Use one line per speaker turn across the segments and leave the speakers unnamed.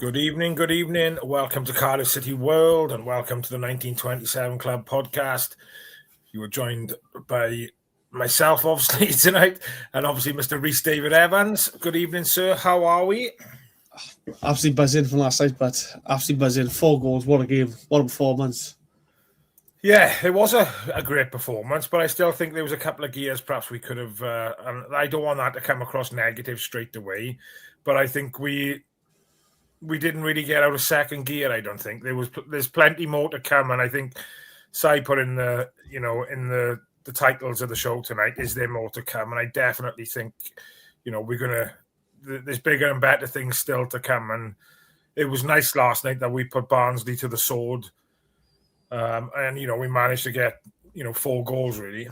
Good evening. Welcome to Cardiff City World and welcome to the 1927 Club podcast. You were joined by myself, obviously, tonight, and obviously Mr. Rhys David Evans. Good evening, sir. How are we?
Absolutely buzzing from last night, but absolutely buzzing. 4 goals, what a game, what a performance.
Yeah, it was a great performance, but I still think there was a couple of gears perhaps we could have, and I don't want that to come across negative straight away, but I think we didn't really get out of second gear. I don't think there's plenty more to come, and I think Si put in the titles of the show tonight. Is there more to come? And I definitely think there's bigger and better things still to come. And it was nice last night that we put Barnsley to the sword, and we managed to get 4 goals really.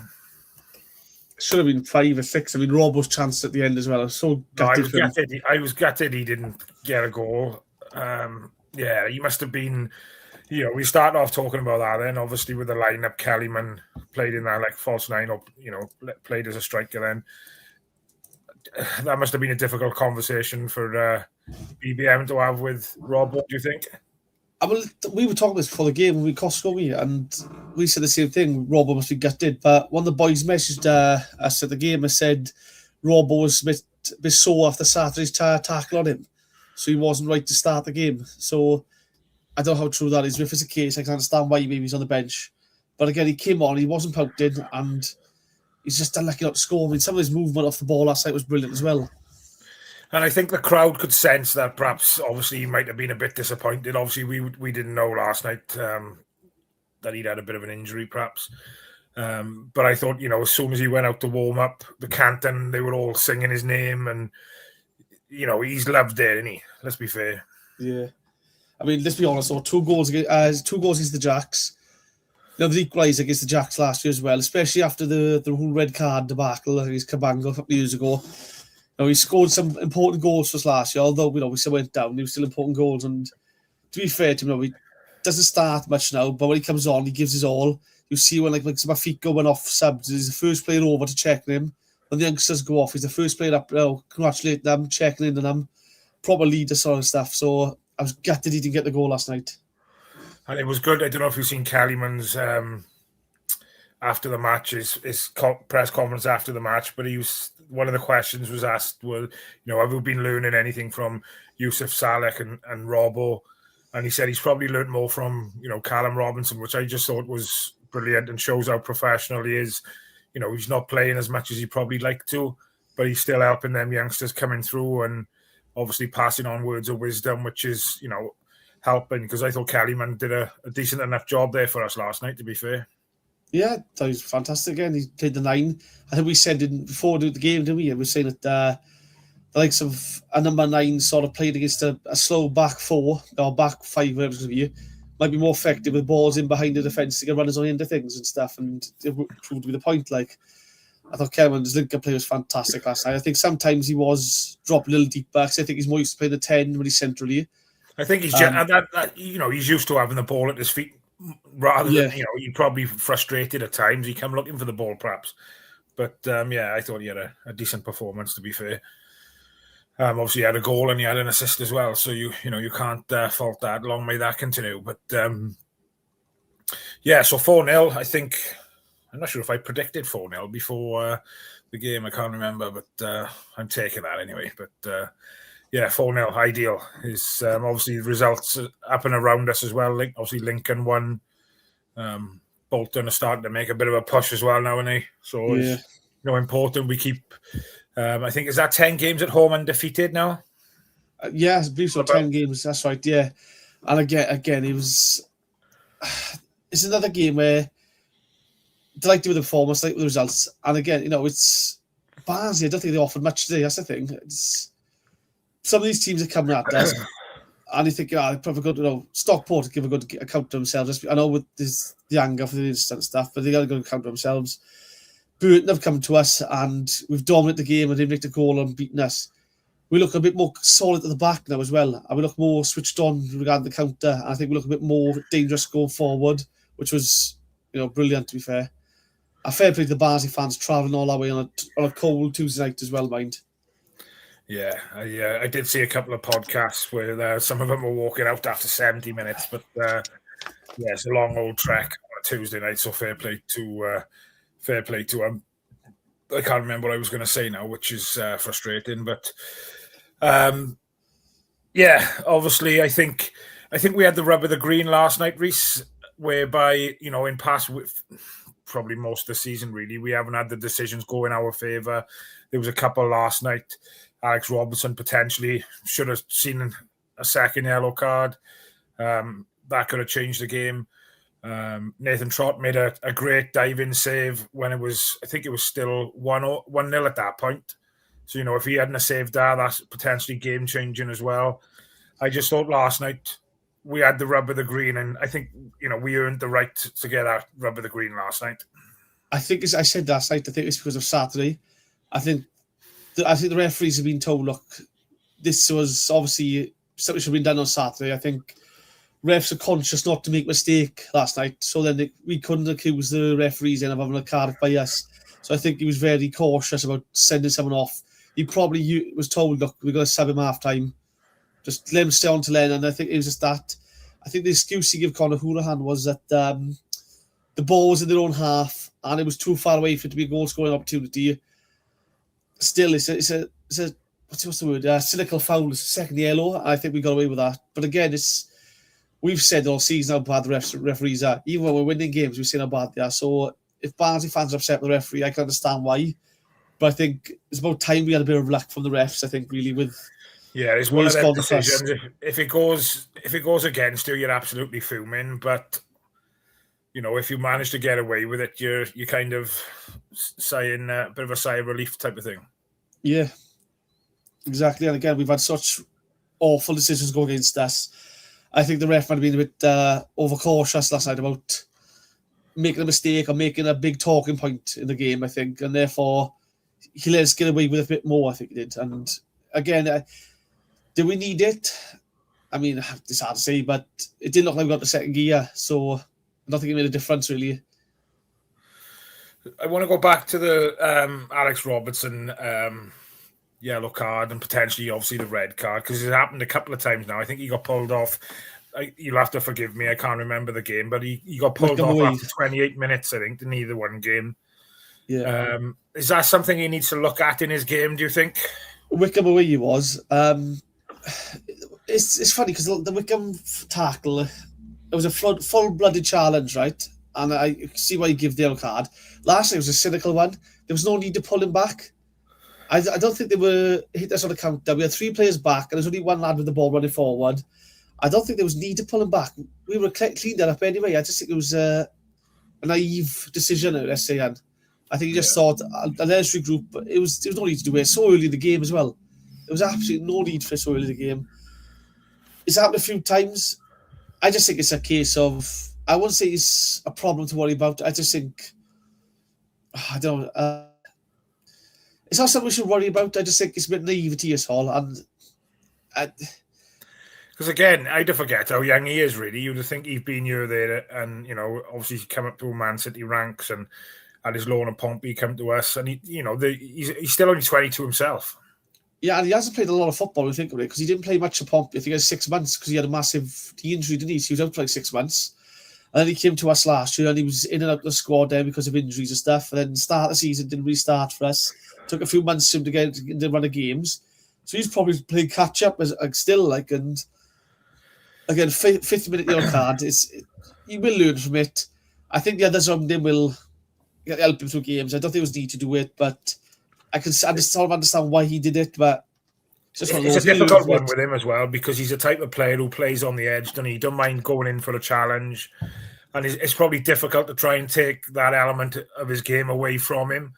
Should have been 5 or 6. I mean, Robbo's chance at the end as well. I was so gutted.
I was gutted he didn't get a goal. He must have been. We started off talking about that. Then obviously with the lineup, Kellyman played in that like false 9, or played as a striker. Then that must have been a difficult conversation for BBM to have with Robbo. Do you think?
We were talking this before the game when we Costco, and we said the same thing. Robbo must be gutted, but one of the boys messaged us at the game and said Robbo was a bit sore after Saturday's tackle on him, so he wasn't right to start the game. So I don't know how true that is. If it's the case, I can understand why maybe he's on the bench. But again, he came on, he wasn't pouted, and he's just unlucky not to score. I mean, some of his movement off the ball last night was brilliant as well.
And I think the crowd could sense that perhaps, obviously, he might have been a bit disappointed. Obviously, we didn't know last night that he'd had a bit of an injury, perhaps. But I thought, as soon as he went out to warm up, the Canton, they were all singing his name. And, he's loved there, isn't he? Let's be fair.
Yeah. I mean, let's be honest, though, 2 goals against the Jacks. The equaliser against the Jacks last year as well, especially after the whole red card debacle against Cabango a couple of years ago. He scored some important goals for us last year, although we still went down. He was still important goals, and to be fair to him, he doesn't start much now, but when he comes on, he gives his all. You see when like some feet going off subs, he's the first player over to check him. When the youngsters go off, he's the first player up. Congratulate them, checking in on them, proper leader sort of stuff. So I was gutted he didn't get the goal last night.
And it was good. I don't know if you've seen Kellyman's after the match, his press conference after the match, but one of the questions was asked, well, have you been learning anything from Yusuf Salek and Robbo? And he said he's probably learned more from, Callum Robinson, which I just thought was brilliant and shows how professional he is. He's not playing as much as he probably like to, but he's still helping them youngsters coming through and obviously passing on words of wisdom, which is, helping, because I thought Kellyman did a decent enough job there for us last night, to be fair.
Yeah, that was fantastic again. He played the 9. I think we said before the game, didn't we? We were saying that the likes of a number 9 sort of played against a slow back 4 or back 5, whatever it's going to be, might be more effective with balls in behind the defence to get runners on into things and stuff, and it proved to be the point. Like, I thought Kellyman's link-up play was fantastic last night. I think sometimes he was dropping a little deep back, so I think he's more used to playing the 10 when he's centrally.
I think he's he's used to having the ball at his feet rather than he's probably frustrated at times. He come looking for the ball perhaps, but I thought he had a decent performance, to be fair. Obviously he had a goal and he had an assist as well, so you can't fault that. Long may that continue. But so 4-0. I think I'm not sure if I predicted 4-0 before the game. I can't remember, but I'm taking that anyway. But 4-0, ideal. Is obviously results up and around us as well. Obviously Lincoln won. Bolton are starting to make a bit of a push as well now, aren't they? So it's important we keep. I think is that 10 games at home undefeated now.
I believe so. 10 games. That's right. Yeah, and again, it was. It's another game where, like with the performance, like with the results, and again, it's Barnsley. I don't think they offered much today. That's the thing. Some of these teams are coming at us, and you think, they probably got Stockport to give a good account to themselves. I know with the anger for the instant stuff, but they got a good account to themselves. Burton have come to us, and we've dominated the game, and they've nicked a goal and beaten us. We look a bit more solid at the back now as well, and we look more switched on regarding the counter. And I think we look a bit more dangerous going forward, which was, brilliant, to be fair. A fair play to the Barnsley fans travelling all that way on a cold Tuesday night as well, mind.
Yeah, I did see a couple of podcasts where some of them were walking out after 70 minutes, but yeah, it's a long old trek on a Tuesday night, so fair play to him. I can't remember what I was going to say now, which is frustrating, but yeah, obviously, I think we had the rub of the green last night, Reece, whereby in past probably most of the season, really, we haven't had the decisions go in our favour. There was a couple last night. Alex Robertson potentially should have seen a second yellow card. That could have changed the game. Nathan Trott made a great diving save when I think it was still 1-0 at that point. So, if he hadn't saved that, that's potentially game-changing as well. I just thought last night we had the rub of the green, and I think, we earned the right to get that rub of the green last night.
I think, as I said last night, I think it's because of Saturday. I think the referees have been told, look, this was obviously something should have been done on Saturday. I think refs are conscious not to make a mistake last night, so then we couldn't accuse the referees of having a card by us. So I think he was very cautious about sending someone off. He probably was told, look, we're going to sub him half-time. Just let him stay on to Len, and I think it was just that. I think the excuse he gave Conor Houlihan was that the ball was in their own half, and it was too far away for it to be a goal-scoring opportunity. Still, it's a what's the word? Cynical foul. It's a second yellow. I think we got away with that. But again, we've said all season how bad the referees are. Even when we're winning games, we've seen how bad they are. So if Barnsley fans are upset with the referee, I can understand why. But I think it's about time we had a bit of luck from the refs. I think really with
it's one of those decisions. If it goes against you, you're absolutely fuming. But if you manage to get away with it, you're kind of sighing a bit of a sigh of relief type of thing.
Yeah, exactly. And again, we've had such awful decisions go against us. I think the ref might have been a bit overcautious last night about making a mistake or making a big talking point in the game, I think. And therefore, he let us get away with a bit more, I think he did. And again, did we need it? I mean, it's hard to say, but it didn't look like we got the second gear. So I don't think it made a difference, really.
I want to go back to the Alex Robertson yellow card and potentially, obviously, the red card, because it happened a couple of times now. I think he got pulled off. You'll have to forgive me. I can't remember the game, but he got pulled off after 28 minutes, I think, in either one game.
Yeah.
Is that something he needs to look at in his game, do you think?
Wickham away he was. It's funny because the Wickham tackle, it was a full-blooded challenge, right? And I see why you give the yellow card. Last night was a cynical one. There was no need to pull him back. I don't think they were hit us on a countdown. We had 3 players back, and there's only one lad with the ball running forward. I don't think there was need to pull him back. We were cleaned that up anyway. I just think it was a naive decision, let's say. And I think he just thought, let's regroup. There was no need to do it so early in the game as well. There was absolutely no need for it so early in the game. It's happened a few times. I just think it's a case of, I wouldn't say it's a problem to worry about. I just think, I don't know. It's not something we should worry about. I just think it's a bit naivety as all. And
because again, I do forget how young he is, really. You'd think he's been here, there, and, obviously he's come up to Man City ranks and had his loan and Pompey come to us. And, he's still only 22 himself.
Yeah, and he hasn't played a lot of football, I think, because he didn't play much of Pompey. I think he had 6 months because he had a massive injury, didn't he? So he was out for like 6 months. And then he came to us last year and he was in and out of the squad there because of injuries and stuff. And then start the season, didn't restart for us. Took a few months for him to get in the run of games. So he's probably playing catch up and and again, 50 minute yellow card. He will learn from it. I think the others around him will help him through games. I don't think it was need to do it, but I just sort of understand why he did it. But
it's a difficult one with him as well because he's a type of player who plays on the edge, doesn't he? He don't mind going in for a challenge, and it's probably difficult to try and take that element of his game away from him.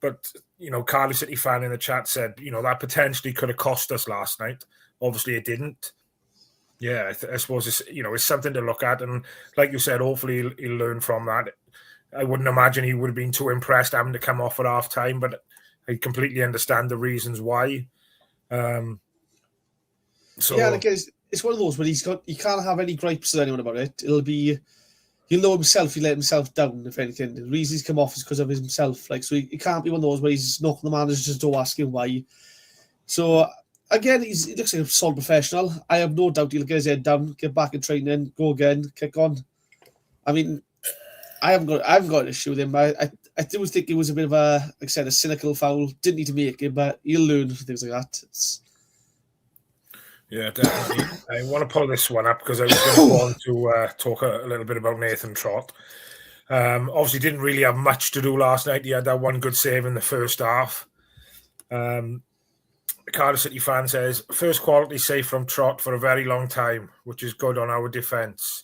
But Cardiff City fan in the chat said, that potentially could have cost us last night. Obviously, it didn't. Yeah, I suppose it's something to look at, and like you said, hopefully he'll learn from that. I wouldn't imagine he would have been too impressed having to come off at half time, but I completely understand the reasons why.
Yeah, and again, it's one of those where he can't have any gripes with anyone about it. It'll be, he'll know himself, he let himself down, if anything. The reason he's come off is because of himself. So he can't be one of those where he's knocking the manager's door asking why. So again, he looks like a solid professional. I have no doubt he'll get his head down, get back in training, go again, kick on. I mean, I haven't got an issue with him. I do think it was a bit of a, like I said, a cynical foul. Didn't need to make it, but he'll learn things like that.
Yeah, definitely. I want to pull this one up because I was going to go on to talk a little bit about Nathan Trott. Obviously, didn't really have much to do last night. He had that one good save in the first half. The Cardiff City fan says, first quality save from Trott for a very long time, which is good on our defence.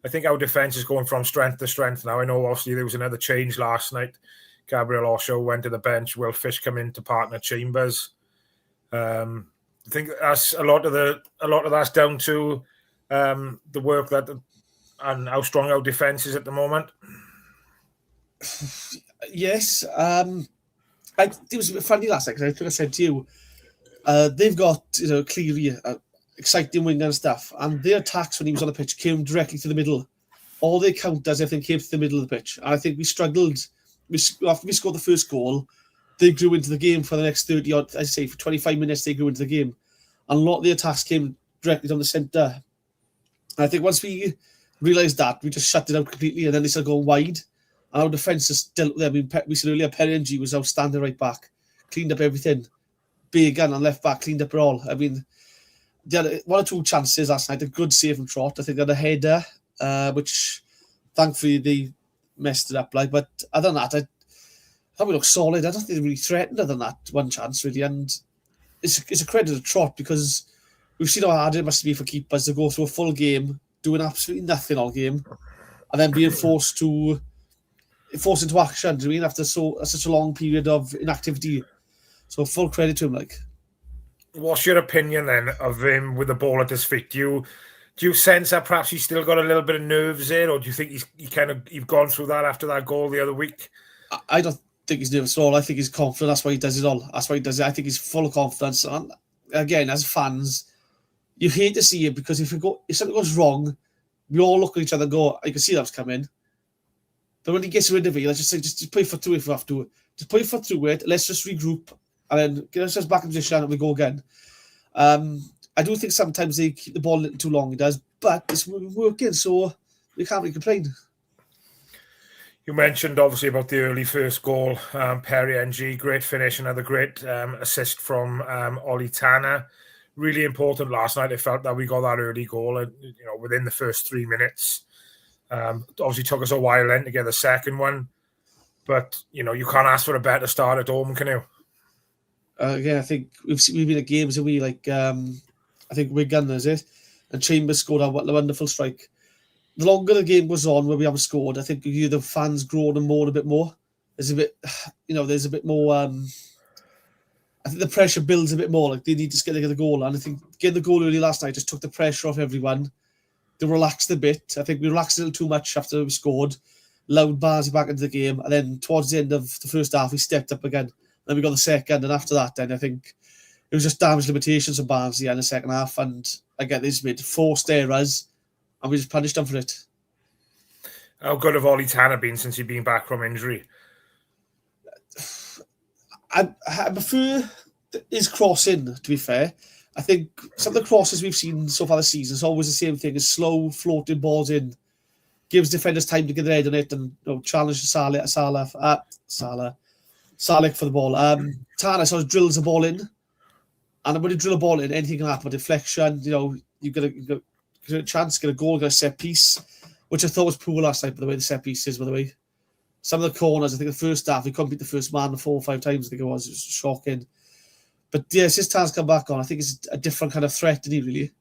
I think our defence is going from strength to strength now. I know, obviously, there was another change last night. Gabriel Osho went to the bench. Will Fish come in to partner Chambers. I think that's a lot of that's down to the work and how strong our defence is at the moment.
Yes, it was a bit funny last night because I think I said to you, they've got Cleary, exciting winger and stuff, and their attacks when he was on the pitch came directly to the middle. All they counters, everything came to the middle of the pitch, and I think we struggled. After we scored the first goal, they grew into the game for the next 30 odd. I say for 25 minutes they grew into the game, and a lot of the attacks came directly down the centre. And I think once we realised that, we just shut it out completely, and then they started going wide. And our defence is still there. I mean, we said earlier, Perry Ng was outstanding right back, cleaned up everything. Big gun on left back, cleaned up it all. I mean, they had one or two chances last night. A good save from Trott. I think they had a header, which thankfully they messed it up. But other than that, I thought we looked solid. I don't think they really threatened other than that one chance really. And it's a credit to Trott because we've seen how hard it must be for keepers to go through a full game, doing absolutely nothing all game, and then being forced into action. Do you mean after such a long period of inactivity? So full credit to him.
What's your opinion then of him with the ball at his feet? Do you sense that perhaps he's still got a little bit of nerves there, or do you think you've gone through that after that goal the other week?
I don't think he's nervous at all. I think he's confident. That's why he does it all. That's why he does it. I think he's full of confidence. And again, as fans, you hate to see it because if something goes wrong, we all look at each other and go, "I can see that's coming." But when he gets rid of it, let's just put your foot through it if we have to. Just put your foot through it. Let's just regroup. And then get ourselves back in position and we go again. I do think sometimes they keep the ball a little too long, it does, but it's working, so we can't really complain.
You mentioned obviously about the early first goal. Perry Ng, great finish, another great assist from Ollie Tanner. Really important last night. I felt that we got that early goal within the first 3 minutes. Obviously took us a while then to get the second one. But, you can't ask for a better start at home, can you?
Again, I think we've been at games and I think Wigan is it, and Chambers scored a wonderful strike. The longer the game goes on where we haven't scored, I think the fans grow and moan a bit more. There's a bit more. I think the pressure builds a bit more. Like they need to get the goal, and I think getting the goal early last night just took the pressure off everyone. They relaxed a bit. I think we relaxed a little too much after we scored. Allowed Barnsley back into the game, and then towards the end of the first half, he stepped up again. Then we got the second, and after that, then I think it was just damage limitations of Barnsley in the second half. And again, they just made forced errors, and we just punished them for it.
How good have Ollie Tanner been since he's been back from injury?
I prefer his crossing, to be fair. I think some of the crosses we've seen so far this season is always the same thing: is slow, floating balls in, gives defenders time to get their head on it, and challenge Salek for the ball. Tanner sort of drills the ball in, and when you drill a ball in, anything can happen. Deflection, you get a chance, get a goal, get a set piece, which I thought was poor last night. By the way, the set pieces, by the way, some of the corners. I think the first half he couldn't beat the first man 4 or 5 times. I think it was shocking. But yes, his Tanner's come back on. I think it's a different kind of threat, isn't he? Really,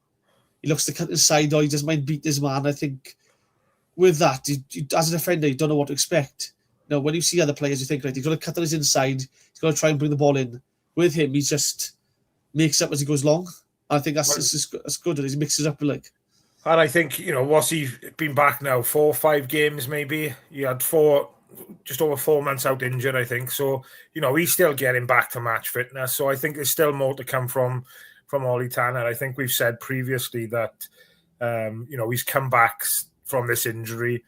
he looks to cut inside, or he doesn't mind beat his man. I think with that, as a defender, you don't know what to expect. When you see other players, you think, right, he's going to cut on his inside, he's going to try and bring the ball in. With him, he just makes up as he goes along. And I think that's good. He mixes it up And
I think, what's he been back now? 4 or 5 games, maybe? He had just over 4 months out injured, I think. So, he's still getting back to match fitness. So I think there's still more to come from Ollie Tanner. I think we've said previously that, he's come back from this injury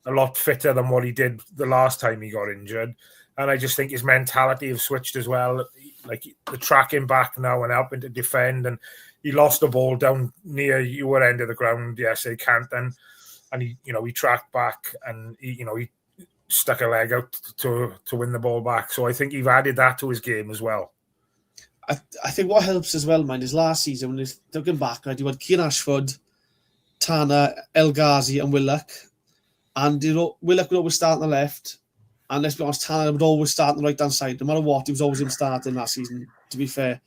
a lot fitter than what he did the last time he got injured. And I just think his mentality has switched as well. like the tracking back now and helping to defend. And he lost the ball down near your end of the ground yesterday, Canton, and he tracked back and he stuck a leg out to win the ball back. So I think you've added that to his game as well.
I think what helps as well, mind, is last season when he's looking back, right, you had Cian Ashford, Tanner, El Ghazi and Willock. And Willock would always start on the left. And let's be honest, Tanner would always start on the right-hand side. No matter what, he was always in starting last season, to be fair.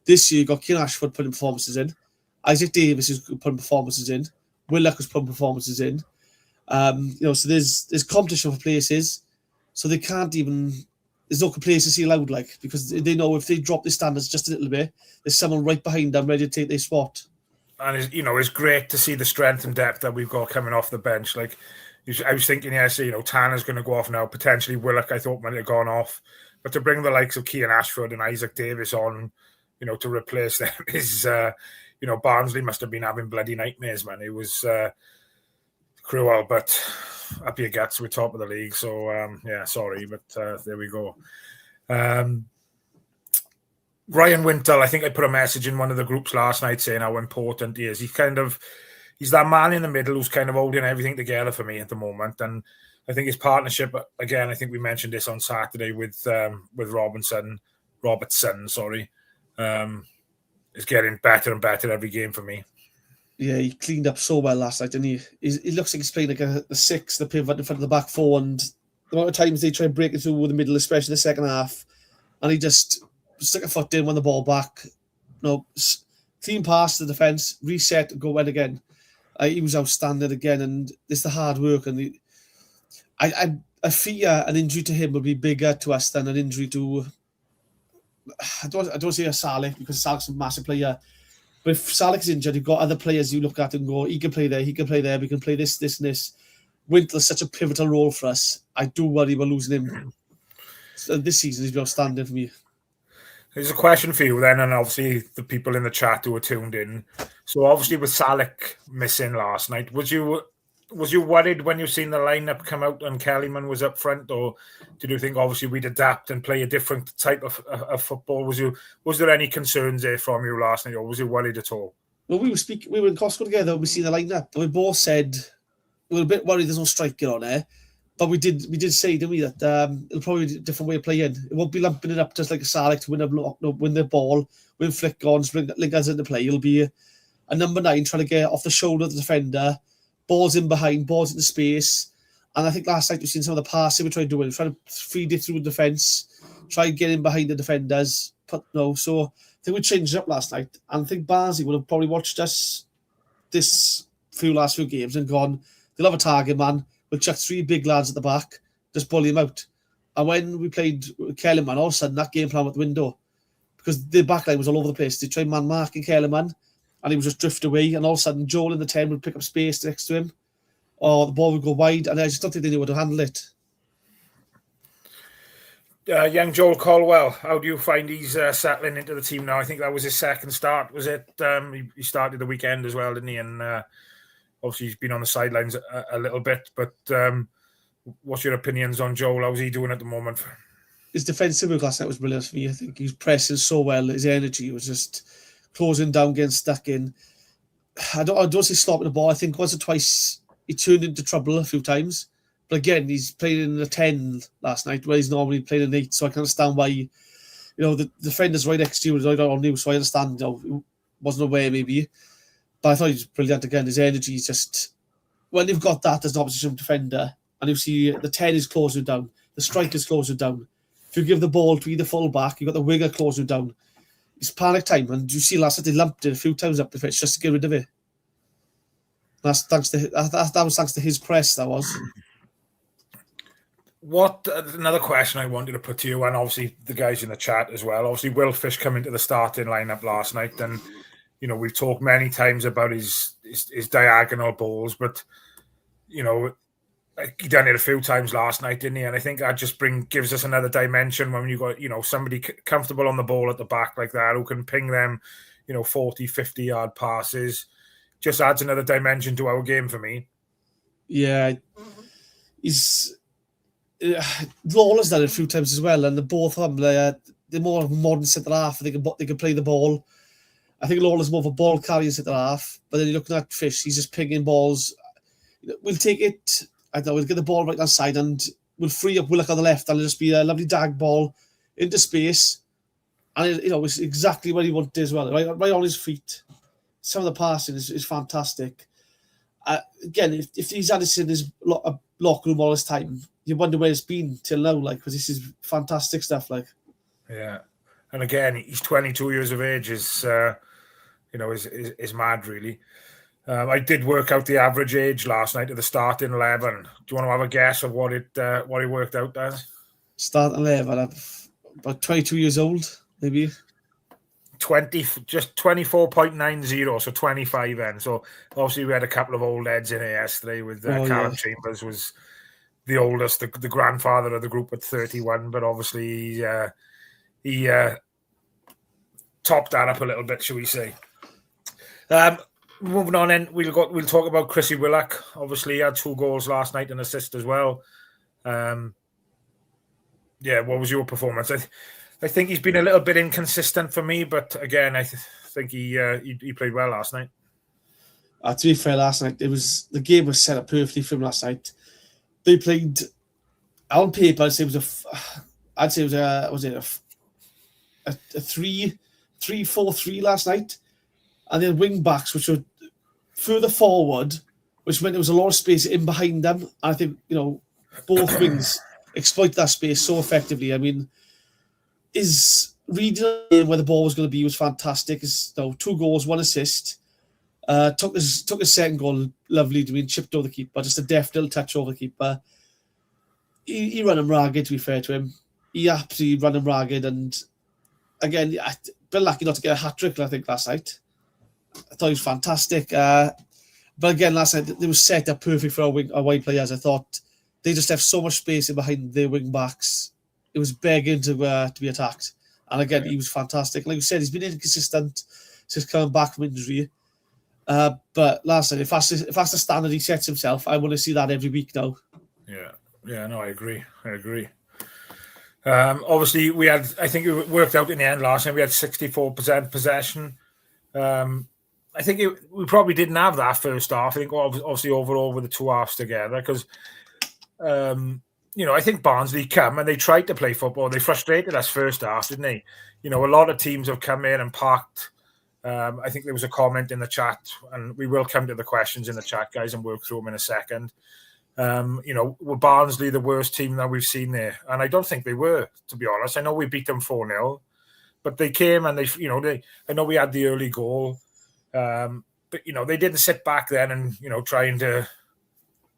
This year, you got Cian Ashford putting performances in. Isaac Davis is putting performances in. Willock was putting performances in. So there's competition for places. So they can't even... There's no complacency allowed, because they know if they drop their standards just a little bit, there's someone right behind them ready to take their spot.
And it's great to see the strength and depth that we've got coming off the bench. Like, I was thinking, Tanner's going to go off now. Potentially Willock, I thought, might have gone off. But to bring the likes of Cian Ashford and Isaac Davis on, to replace them is, Barnsley must have been having bloody nightmares, man. It was cruel, but up your guts, we're top of the league. So, sorry, but there we go. Ryan Wintle, I think I put a message in one of the groups last night saying how important he is. He's that man in the middle who's kind of holding everything together for me at the moment. And I think his partnership, again, I think we mentioned this on Saturday with Robertson, is getting better and better every game for me.
Yeah, he cleaned up so well last night, didn't he? He looks like he's playing like the six, the pivot in front of the back four, and the amount of times they try and break it through with the middle, especially the second half, and he just stuck a foot in, won the ball back. Clean pass to the defence, reset, go in again. He was outstanding again, and it's the hard work. And I fear an injury to him will be bigger to us than an injury to. I don't say a Saleh, because Saleh's a massive player. But if Saleh's injured, you've got other players you look at and go, he can play there, we can play this, and this. Wintler's such a pivotal role for us. I do worry we're losing him. So this season, he's been outstanding for me.
There's a question for you then, and obviously the people in the chat who are tuned in. So obviously with Saleh missing last night, was you worried when you seen the lineup come out and Kellyman was up front, or did you think obviously we'd adapt and play a different type of football? Was there any concerns there from you last night, or was you worried at all?
Well, we were in Costco together and we seen the lineup. We both said we were a bit worried there's no striker on there. But we did say, didn't we, that it'll probably be a different way of playing. It won't be lumping it up just like a Saleh to win a block, win the ball, win flick-ons, bring Lingard into play. It'll be a number 9 trying to get off the shoulder of the defender, balls in behind, balls into space. And I think last night we've seen some of the passing we tried doing, trying to feed it through the defence, try and get in behind the defenders. So I think we changed it up last night. And I think Barnsley would have probably watched us this last few games and gone, they'll have a target man. We'll chuck 3 big lads at the back, just bully him out. And when we played Kellerman, all of a sudden that game plan went the window, because the back line was all over the place. They tried man marking Kellerman, and he would just drift away. And all of a sudden, Joel in the 10 would pick up space next to him, or the ball would go wide. And I just don't think they knew how to handle it.
Young Joel Colwell, how do you find he's settling into the team now? I think that was his second start. Was it? He started the weekend as well, didn't he? And obviously, he's been on the sidelines a little bit, but what's your opinions on Joel? How's he doing at the moment?
His defensive work last night was brilliant for me. I think he was pressing so well. His energy was just closing down, getting stuck in. I don't say stopping the ball. I think once or twice he turned into trouble a few times. But again, he's playing in a 10 last night, where he's normally playing an 8. So I can understand why, the defender's right next to you, right on you. So I understand, he wasn't aware maybe. But I thought he was brilliant again. His energy is just... When you've got that as an opposition defender, and you see the 10 is closing down, the striker's closing down. If you give the ball to either full back, you've got the winger closing down. It's panic time. And you see last night, they lumped it a few times up the pitch just to get rid of it. That was thanks to his press, that was.
Another question I wanted to put to you, and obviously the guys in the chat as well. Obviously, Will Fish come into the starting lineup last night, and we've talked many times about his diagonal balls, but he done it a few times last night, didn't he? And I think that just gives us another dimension when you got somebody comfortable on the ball at the back like that, who can ping them 40, 50-yard passes. Just adds another dimension to our game for me.
Yeah, Lawler's done it a few times as well, and the both of them, they're more modern centre half. They can play the ball. I think Lawler's more of a ball carrying centre half. But then you're looking at Fish, he's just pinging balls. We'll take it. I don't know. We'll get the ball right hand side and we'll free up Willock on the left, and it'll just be a lovely dag ball into space. And it's exactly what he wanted as well, right on his feet. Some of the passing is fantastic. Again, if he's had this in his locker room all this time, you wonder where it's been till now, because this is fantastic stuff,
Yeah, and again, he's 22 years of age. Is mad, really. I did work out the average age last night of the starting 11. Do you want to have a guess of what it worked out as?
Starting 11, about 22 years old, maybe.
24.90, so 25 then. So obviously we had a couple of old heads in here yesterday with Callum Chambers was the oldest, the grandfather of the group at 31, but obviously he topped that up a little bit, shall we say. Moving on in, we'll talk about Chrissy Willock. Obviously he had 2 goals last night and assist as well. What was your performance? I think he's been a little bit inconsistent for me, but again, I think he played well last night.
To be fair, last night the game was set up perfectly for him last night. They played on paper. I'd say it was a 3-4-3 last night, and then wing backs which were further forward, which meant there was a lot of space in behind them. And I think both wings exploit that space so effectively. I mean, his reading where the ball was going to be was fantastic. 2 goals, 1 assist. Took his second goal lovely to be chipped over the keeper, just a deft little touch over the keeper. He ran him ragged, to be fair to him. He absolutely ran him ragged, and again, a bit lucky not to get a hat-trick, I think, last night. I thought he was fantastic. But again, last night, they were set up perfect for our wide players. I thought they just left so much space in behind their wing backs. It was begging to be attacked. And again, he was fantastic. Like you said, he's been inconsistent since coming back from injury. But last night, if that's the standard he sets himself, I want to see that every week now.
Yeah, no, I agree. Obviously, I think it worked out in the end last night. We had 64% possession. I think we probably didn't have that first half. I think obviously overall with the 2 halves together, because I think Barnsley come and they tried to play football. They frustrated us first half, didn't they? A lot of teams have come in and parked. I think there was a comment in the chat, and we will come to the questions in the chat, guys, and work through them in a second. Were Barnsley the worst team that we've seen there? And I don't think they were, to be honest. I know we beat them 4-0, but they came and I know we had the early goal, but they didn't sit back then and trying to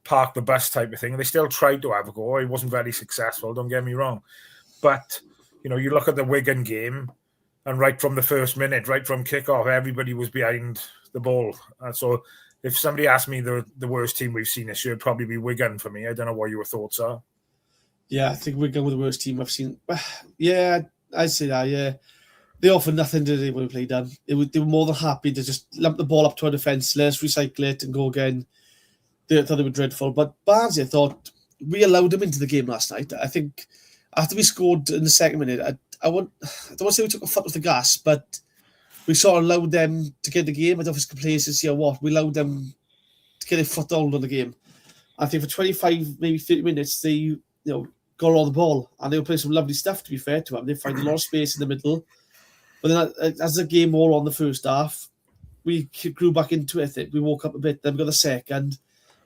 park the bus type of thing. They still tried to have a goal. It wasn't very successful, don't get me wrong. But, you look at the Wigan game, and right from the first minute, right from kickoff, everybody was behind the ball. And so if somebody asked me the worst team we've seen this year, it'd probably be Wigan for me. I don't know what your thoughts are.
Yeah, I think Wigan were the worst team I've seen. Yeah, I'd say that, yeah. They offered nothing to do when we played them. They were more than happy to just lump the ball up to our defence, let us recycle it and go again. They thought they were dreadful. But Barnsley, I thought, we allowed them into the game last night. I think after we scored in the second minute, I don't want to say we took a foot off the gas, but we sort of allowed them to get the game. I don't know if it's complacency or what. We allowed them to get a foothold on the game. I think for 25, maybe 30 minutes, they got all the ball, and they were playing some lovely stuff, to be fair to them. They found a lot of space in the middle. But then as the game wore on the first half, we grew back into it. I think we woke up a bit, then we got the second.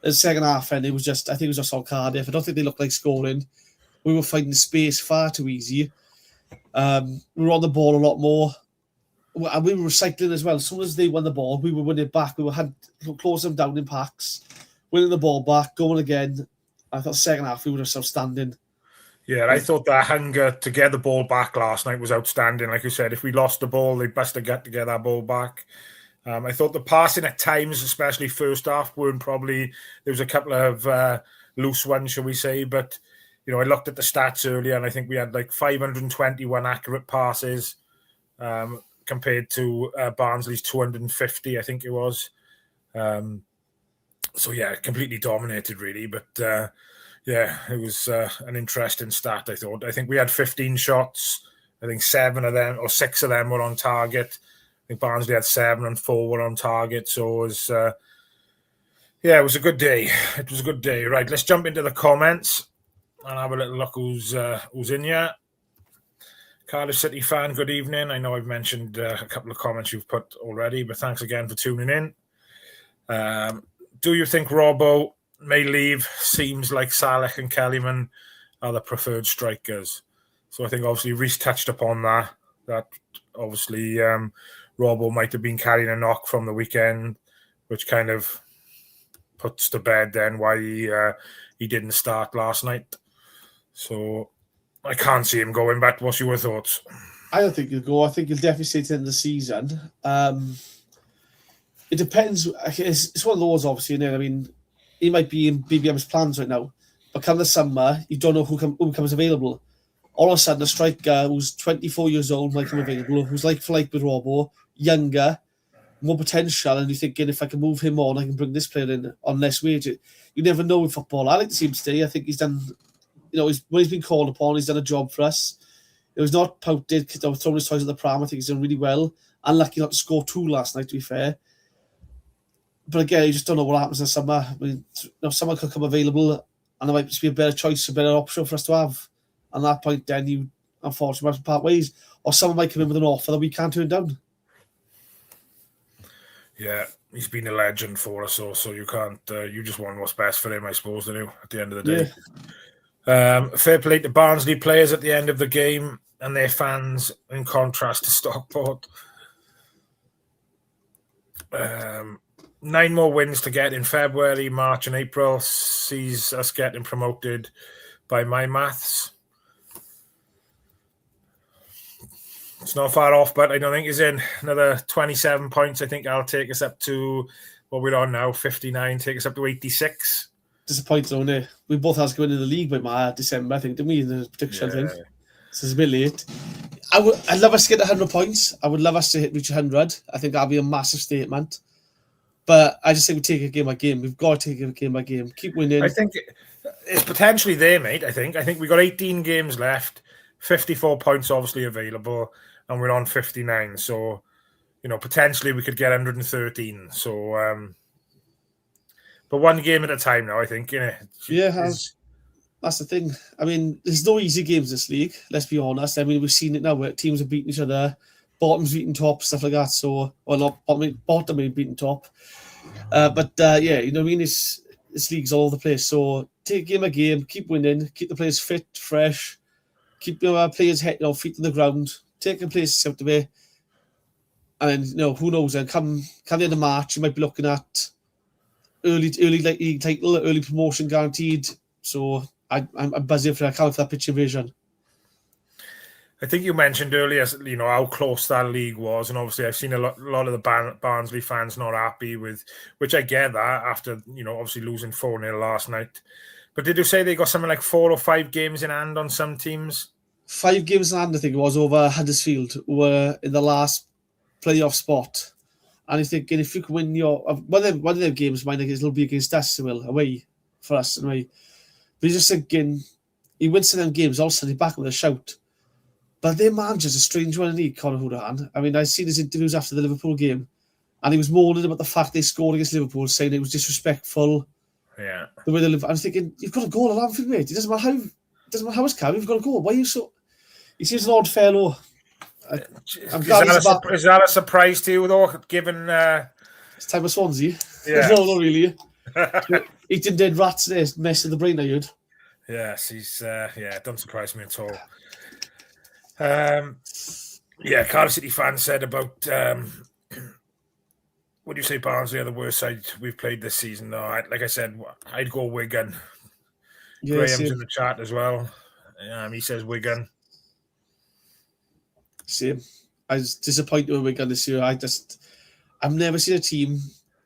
The second half, and I think it was just all Cardiff. I don't think they looked like scoring. We were finding space far too easy. We were on the ball a lot more. And we were recycling as well. As soon as they won the ball, we were winning it back. We had close them down in packs, winning the ball back, going again. I thought the second half we were just outstanding.
Yeah, I thought that hunger to get the ball back last night was outstanding. Like you said, if we lost the ball, they best have got to get that ball back. I thought the passing at times, especially first half, weren't probably... There was a couple of loose ones, shall we say, but I looked at the stats earlier, and I think we had like 521 accurate passes compared to Barnsley's 250, I think it was. So yeah, completely dominated really, but it was an interesting stat, I thought. I think we had 15 shots, I think 7 of them or 6 of them were on target. I think Barnsley had 7 and 4 were on target. So it was, it was a good day. It was a good day. Right, let's jump into the comments and have a little look who's in here. Cardiff City fan, good evening. I know I've mentioned a couple of comments you've put already, but thanks again for tuning in. Do you think Robbo may leave? Seems like Saleh and Kellyman are the preferred strikers. So I think obviously Reece touched upon that. That obviously Robbo might have been carrying a knock from the weekend, which kind of puts to bed then why he didn't start last night. So I can't see him going back. What's your thoughts?
I don't think he'll go. I think he'll definitely stay to the end of the season. It depends. It's one of those, obviously. You know, I mean, he might be in BBM's plans right now, but come the summer, you don't know who becomes available. All of a sudden, a striker who's 24 years old might come available, who's like for like with Robbo, younger, more potential, and you're thinking, if I can move him on, I can bring this player in on less wage. You never know with football. I like to see him stay. I think he's done, when he's been called upon, he's done a job for us. It was not pouted, throwing his toys at the pram. I think he's done really well. Unlucky not to score 2 last night, to be fair. But again, you just don't know what happens in the summer. I mean, someone could come available, and there might just be a better choice, a better option for us to have. At that point, then you unfortunately have to part ways, or someone might come in with an offer that we can't turn down. Yeah,
he's been a legend for us, so you can't. You just want what's best for him, I suppose, don't you? At the end of the day. Yeah. Fair play to Barnsley players at the end of the game and their fans, in contrast to Stockport. 9 more wins to get in February, March, and April sees us getting promoted by my maths. It's not far off, but I don't think he's in. Another 27 points, I think I'll take us up to what we're on now, 59, take us up to 86.
Disappointed, on it. We both had to go into the league by December, I think, didn't we, in the prediction, I think. So it's a bit late. I'd love us to get 100 points. I would love us to reach 100. I think that'd be a massive statement. But I just think we take it game by game. We've got to take it game by game. Keep winning.
I think it's potentially there, mate. I think we've got 18 games left, 54 points obviously available, and we're on 59. So, potentially we could get 113. So, but one game at a time now, I think.
That's the thing. I mean, there's no easy games this league, let's be honest. I mean, we've seen it now where teams are beating each other, bottom's beating top, stuff like that. So, well, not bottom beating top. But this league's all over the place. So take game by game, keep winning, keep the players fit, fresh, keep your players' feet on the ground, take the players out of it. And who knows? Then come the end of March, you might be looking at early league title, early promotion guaranteed. So I'm buzzing for that. I can't wait for that pitch invasion.
I think you mentioned earlier, how close that league was, and obviously I've seen a lot of the Barnsley fans not happy with, which I get that after obviously losing 4-0 last night. But did you say they got something like 4 or 5 games in hand on some teams?
5 games in hand, I think it was, over Huddersfield, who were in the last playoff spot. And you're thinking, if you can win one of their games, it'll be against us, away for us anyway. But you're just thinking, he wins some of them games, all of a sudden he's back with a shout. But their manager's a strange one, isn't he, Conor Hoolahan? I mean, I've seen his interviews after the Liverpool game, and he was moaning about the fact they scored against Liverpool, saying it was disrespectful.
Yeah.
The way they live. I was thinking, you've got a goal at Anfield, mate. It doesn't matter how it's come, you've got a goal. Why are you so... He seems an odd fellow.
I'm glad is that a surprise to you, though, given...
It's time of Swansea.
Yeah.
No, not really. Eating dead rats there, mess of the brain, I heard.
Yes, he's... it doesn't surprise me at all. Cardiff City fans said about what do you say, Barnsley are the worst side we've played this season. No, like I said, I'd go Wigan. Yeah, Graham's in the chat as well. He says Wigan.
Same. I was disappointed with Wigan this year. I've never seen a team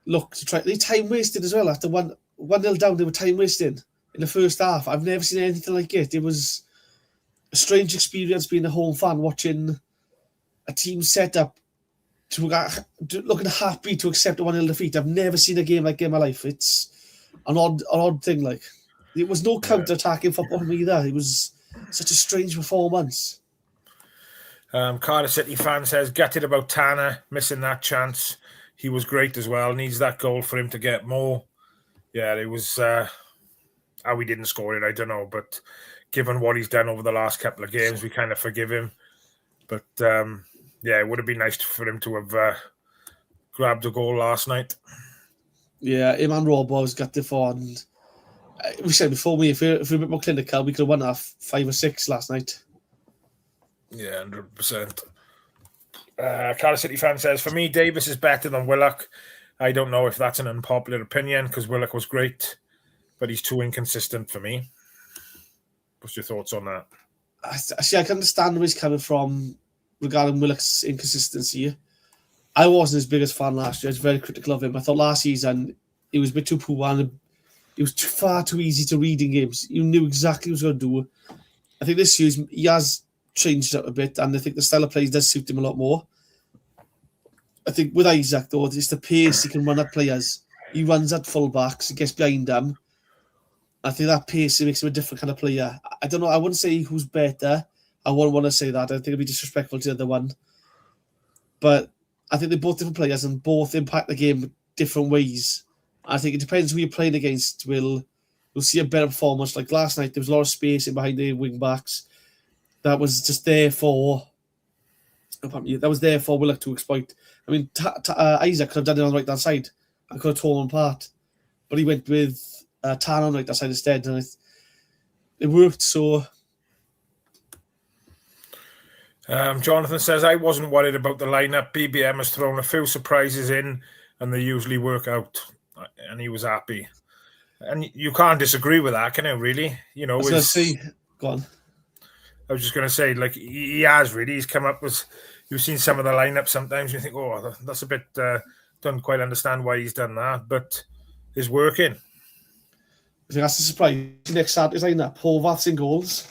look to try. They time wasted as well after 1-0 down. They were time wasting in the first half. I've never seen anything like it. It was a strange experience being a home fan, watching a team set up to looking happy to accept a 1-0 defeat. I've never seen a game like it in my life. It's an odd thing. Like, it was no counter-attacking football from either. It was such a strange performance.
Cardiff City fan says, gutted about Tanner, missing that chance. He was great as well. Needs that goal for him to get more. Yeah, it was... how he didn't score it, I don't know. But given what he's done over the last couple of games, we kind of forgive him. But, yeah, it would have been nice for him to have grabbed a goal last night.
Yeah, him and Rob was gutted for. And we said before, if we're a bit more clinical, we could have won that 5 or 6 last night.
Yeah, 100%. Cardiff City fan says, for me, Davis is better than Willock. I don't know if that's an unpopular opinion because Willock was great, but he's too inconsistent for me. What's your thoughts on that?
I can understand where he's coming from regarding Willock's inconsistency. I wasn't his biggest fan last year. I was very critical of him. I thought last season he was a bit too poor and it was far too easy to read in games. You knew exactly what he was going to do. I think this year he has changed it a bit, and I think the style of play does suit him a lot more. I think with Isaac, though, it's the pace he can run at players. He runs at full-backs, he gets behind them. I think that pace makes him a different kind of player. I don't know, I wouldn't say who's better. I wouldn't want to say that. I think it'd be disrespectful to the other one. But I think they're both different players and both impact the game different ways. I think it depends who you're playing against. We'll see a better performance. Like last night, there was a lot of space in behind the wing-backs. That was just there for Willock to exploit. I mean, Isaac could have done it on the right-hand side. I could have torn him apart. But he went with Tan on the right-hand side instead, and it worked, so...
Jonathan says, I wasn't worried about the lineup. BBM has thrown a few surprises in, and they usually work out. And he was happy. And you can't disagree with that, can you, really? You know,
Go on.
I was just going to say, like, he has really. He's come up with... You've seen some of the lineup sometimes. You think, oh, that's a bit... don't quite understand why he's done that, but it's working.
I think that's a surprise. Next Saturday's lineup, Horvath's in goals.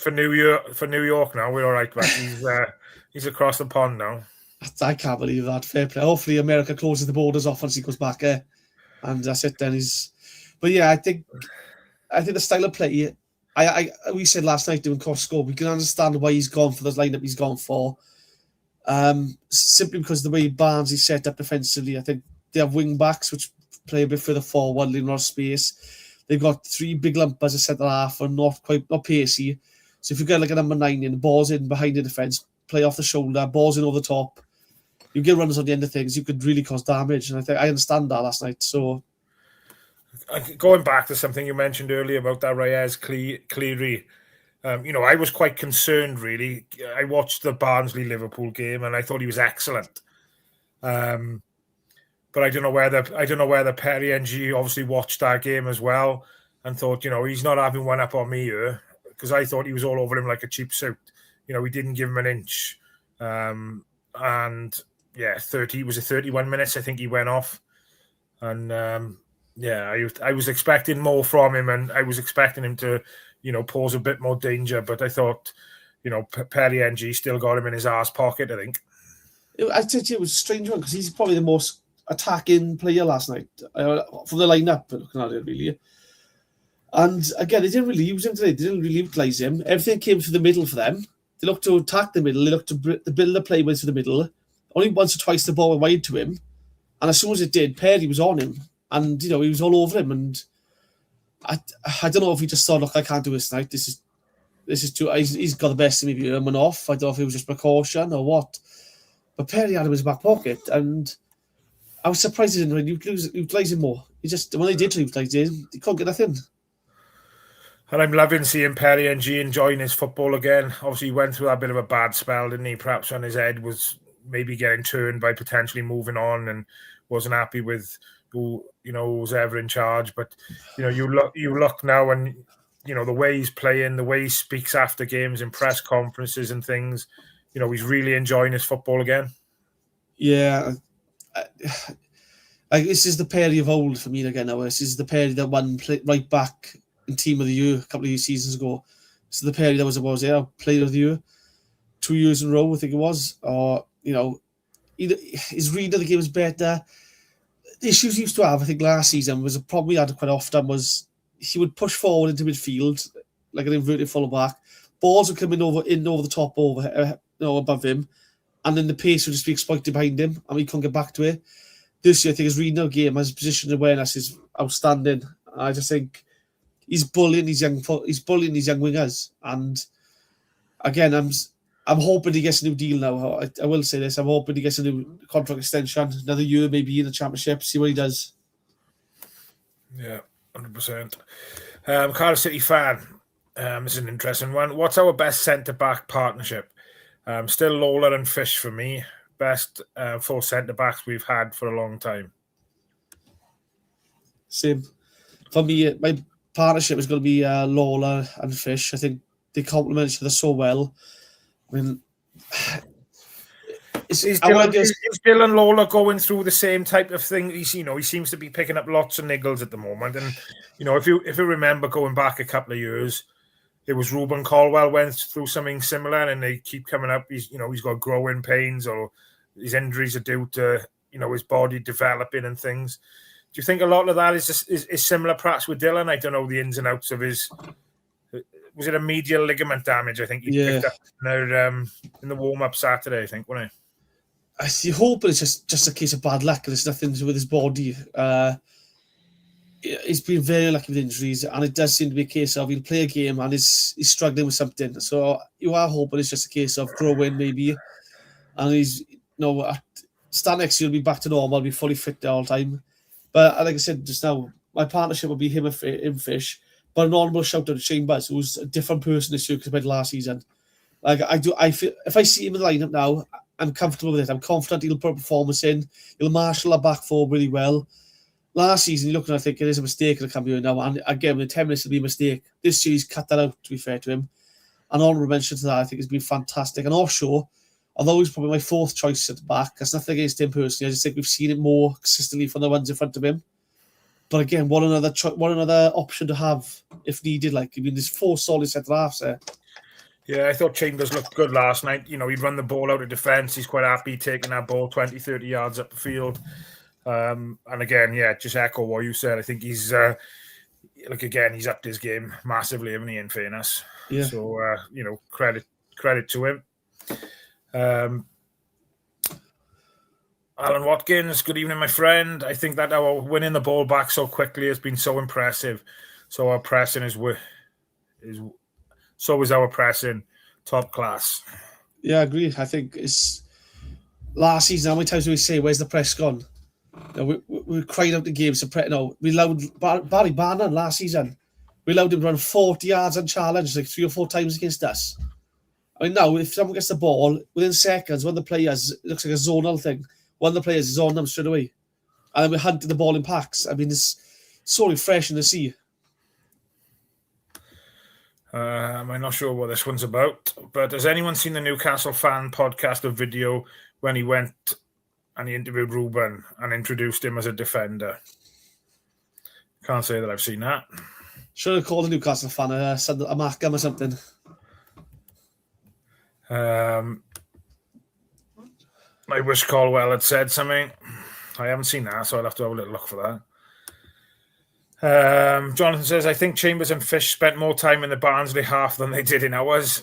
For New York now, we're all right, but he's across the pond now.
I can't believe that. Fair play. Hopefully America closes the borders off once he goes back there. And that's it then. But yeah, I think the style of play, we said last night doing cost score, we can understand why he's gone for the lineup he's gone for. Simply because of the way Barnsley set up defensively. I think they have wing backs which play a bit further forward, leaving a lot of space. They've got 3 big lumpers at centre half and not pacey. So if you get like a number 9 in, the ball's in behind the defence, play off the shoulder, ball's in over the top, you get runners on the end of things, you could really cause damage. And I think I understand that last night. So
going back to something you mentioned earlier about that Reyes Cleary, I was quite concerned, really. I watched the Barnsley-Liverpool game and I thought he was excellent. But I don't know whether Perry NG obviously watched that game as well and thought, he's not having one up on me here, because I thought he was all over him like a cheap suit. He didn't give him an inch. And yeah, 31 minutes, I think he went off. And I was expecting more from him, and I was expecting him to, pose a bit more danger. But I thought, Perry NG still got him in his arse pocket, I think.
I think it was a strange one because he's probably the most attacking player last night from the lineup, looking at it really. And again, they didn't really use him today. They didn't really utilise him. Everything came through the middle for them. They looked to attack the middle. They looked to build the play went to the middle. Only once or twice the ball went wide to him, and as soon as it did, Perry was on him, and he was all over him. And I don't know if he just thought, look, I can't do this tonight. This is too. He's got the best of me. He went off. I don't know if it was just precaution or what. But Perry had him in his back pocket, and I was surprised he didn't really utilise him more. When they did utilise him, he couldn't get nothing.
And I'm loving seeing Perry NG enjoying his football again. Obviously, he went through that bit of a bad spell, didn't he? Perhaps when his head was maybe getting turned by potentially moving on and wasn't happy with who was ever in charge. But you look now, and the way he's playing, the way he speaks after games in press conferences and things. He's really enjoying his football again. Yeah.
This is the Perry of old for me again now. This is the Perry that won right back in Team of the Year a couple of seasons ago. This is the Perry that was Player of the Year 2 years in a row, I think it was. Or, his read of the game was better. The issues he used to have, I think, last season was a problem he had quite often was he would push forward into midfield like an inverted full back, balls would come in over the top above him, and then the pace would just be exploited behind him, and we couldn't get back to it. This year, I think his reading of the game, his position awareness is outstanding. I just think he's bullying these young wingers, and again, I'm hoping he gets a new deal now. I will say this: I'm hoping he gets a new contract extension, another year maybe in the Championship. See what he does.
Yeah, 100%. Cardiff City fan. This is an interesting one. What's our best centre-back partnership? Still Lola and Fish for me. Best 4 centre-backs we've had for a long time.
Same. For me, my partnership is going to be Lola and Fish. I think they complement each other so well. I mean,
is Dylan Lola going through the same type of thing? He seems to be picking up lots of niggles at the moment. And, if you remember going back a couple of years, it was Ruben Caldwell went through something similar, and they keep coming up. He's got growing pains, or his injuries are due to his body developing and things. Do you think a lot of that is similar, perhaps, with Dylan? I don't know the ins and outs of his. Was it a medial ligament damage? I think he picked up in the warm up Saturday. I think, wasn't it?
I hope it's just a case of bad luck, and it's nothing to do with his body. He's been very lucky with injuries, and it does seem to be a case of he'll play a game and he's struggling with something. So you are hoping it's just a case of growing, maybe, and he's start next year, he'll be back to normal, be fully fit the whole time. But like I said just now, my partnership will be him and Fish. But an honourable shout out to Chambers, who's a different person this year compared to last season. Like I feel if I see him in the lineup now, I'm comfortable with it. I'm confident he'll put a performance in. He'll marshal our back four really well. Last season, you're looking, I think it is a mistake that come here now. And again, in 10 minutes, it'll be a mistake. This year, he's cut that out, to be fair to him. An honourable mention to that, I think, has been fantastic. And Offshore, although he's probably my 4th choice at the back, that's nothing against him personally. I just think we've seen it more consistently from the ones in front of him. But again, what another option to have if needed. There's 4 solid centre-halves there.
Yeah, I thought Chambers looked good last night. He'd run the ball out of defence. He's quite happy taking that ball 20, 30 yards up the field. And again, just echo what you said. I think he's he's upped his game massively, haven't he, in fairness?
Yeah.
So credit to him. Alan Watkins, good evening, my friend. I think that our winning the ball back so quickly has been so impressive. So our pressing is our pressing top class.
Yeah, I agree. I think it's last season. How many times do we say, "Where's the press gone?" We cried out the games to press. We allowed Barry Barnard last season. We allowed him to run 40 yards unchallenged 3 or 4 times against us. I mean, now if someone gets the ball within seconds, one of the players, it looks like a zonal thing. One of the players is on them straight away, and then we hunted the ball in packs. I mean, it's so refreshing to see.
I'm not sure what this one's about, but has anyone seen the Newcastle fan podcast or video when he went and he interviewed Ruben and introduced him as a defender? Can't say that I've seen that.
Should have called a Newcastle fan, said a Markham or something.
I wish Caldwell had said something. I haven't seen that, so I'll have to have a little look for that. Jonathan says, I think Chambers and Fish spent more time in the Barnsley half than they did in ours.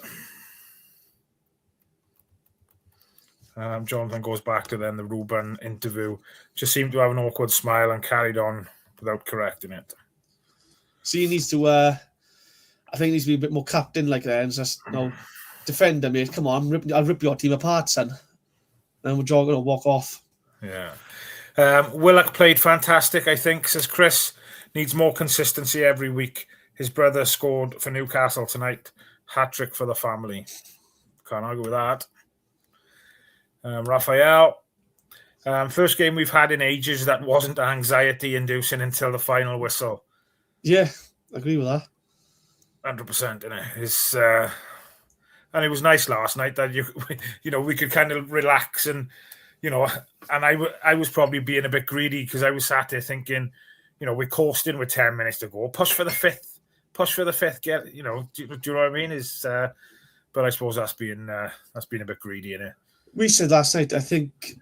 Jonathan goes back to then the Ruben interview. Just seemed to have an awkward smile and carried on without correcting it.
So he needs to, I think he needs to be a bit more captain like that and just, defender, mate. Come on, I'll rip your team apart, son. And we're going to walk off.
Yeah. Willock played fantastic, I think, says Chris. Needs more consistency every week. His brother scored for Newcastle tonight. Hat-trick for the family. Can't argue with that. Raphael. First game we've had in ages that wasn't anxiety-inducing until the final whistle.
Yeah, I agree with that.
100%, innit? And it was nice last night that we could kind of relax and I was probably being a bit greedy because I was sat there thinking, we're coasting with 10 minutes to go. Push for the fifth. Get do you know what I mean? But I suppose that's being a bit greedy, innit?
We said last night, I think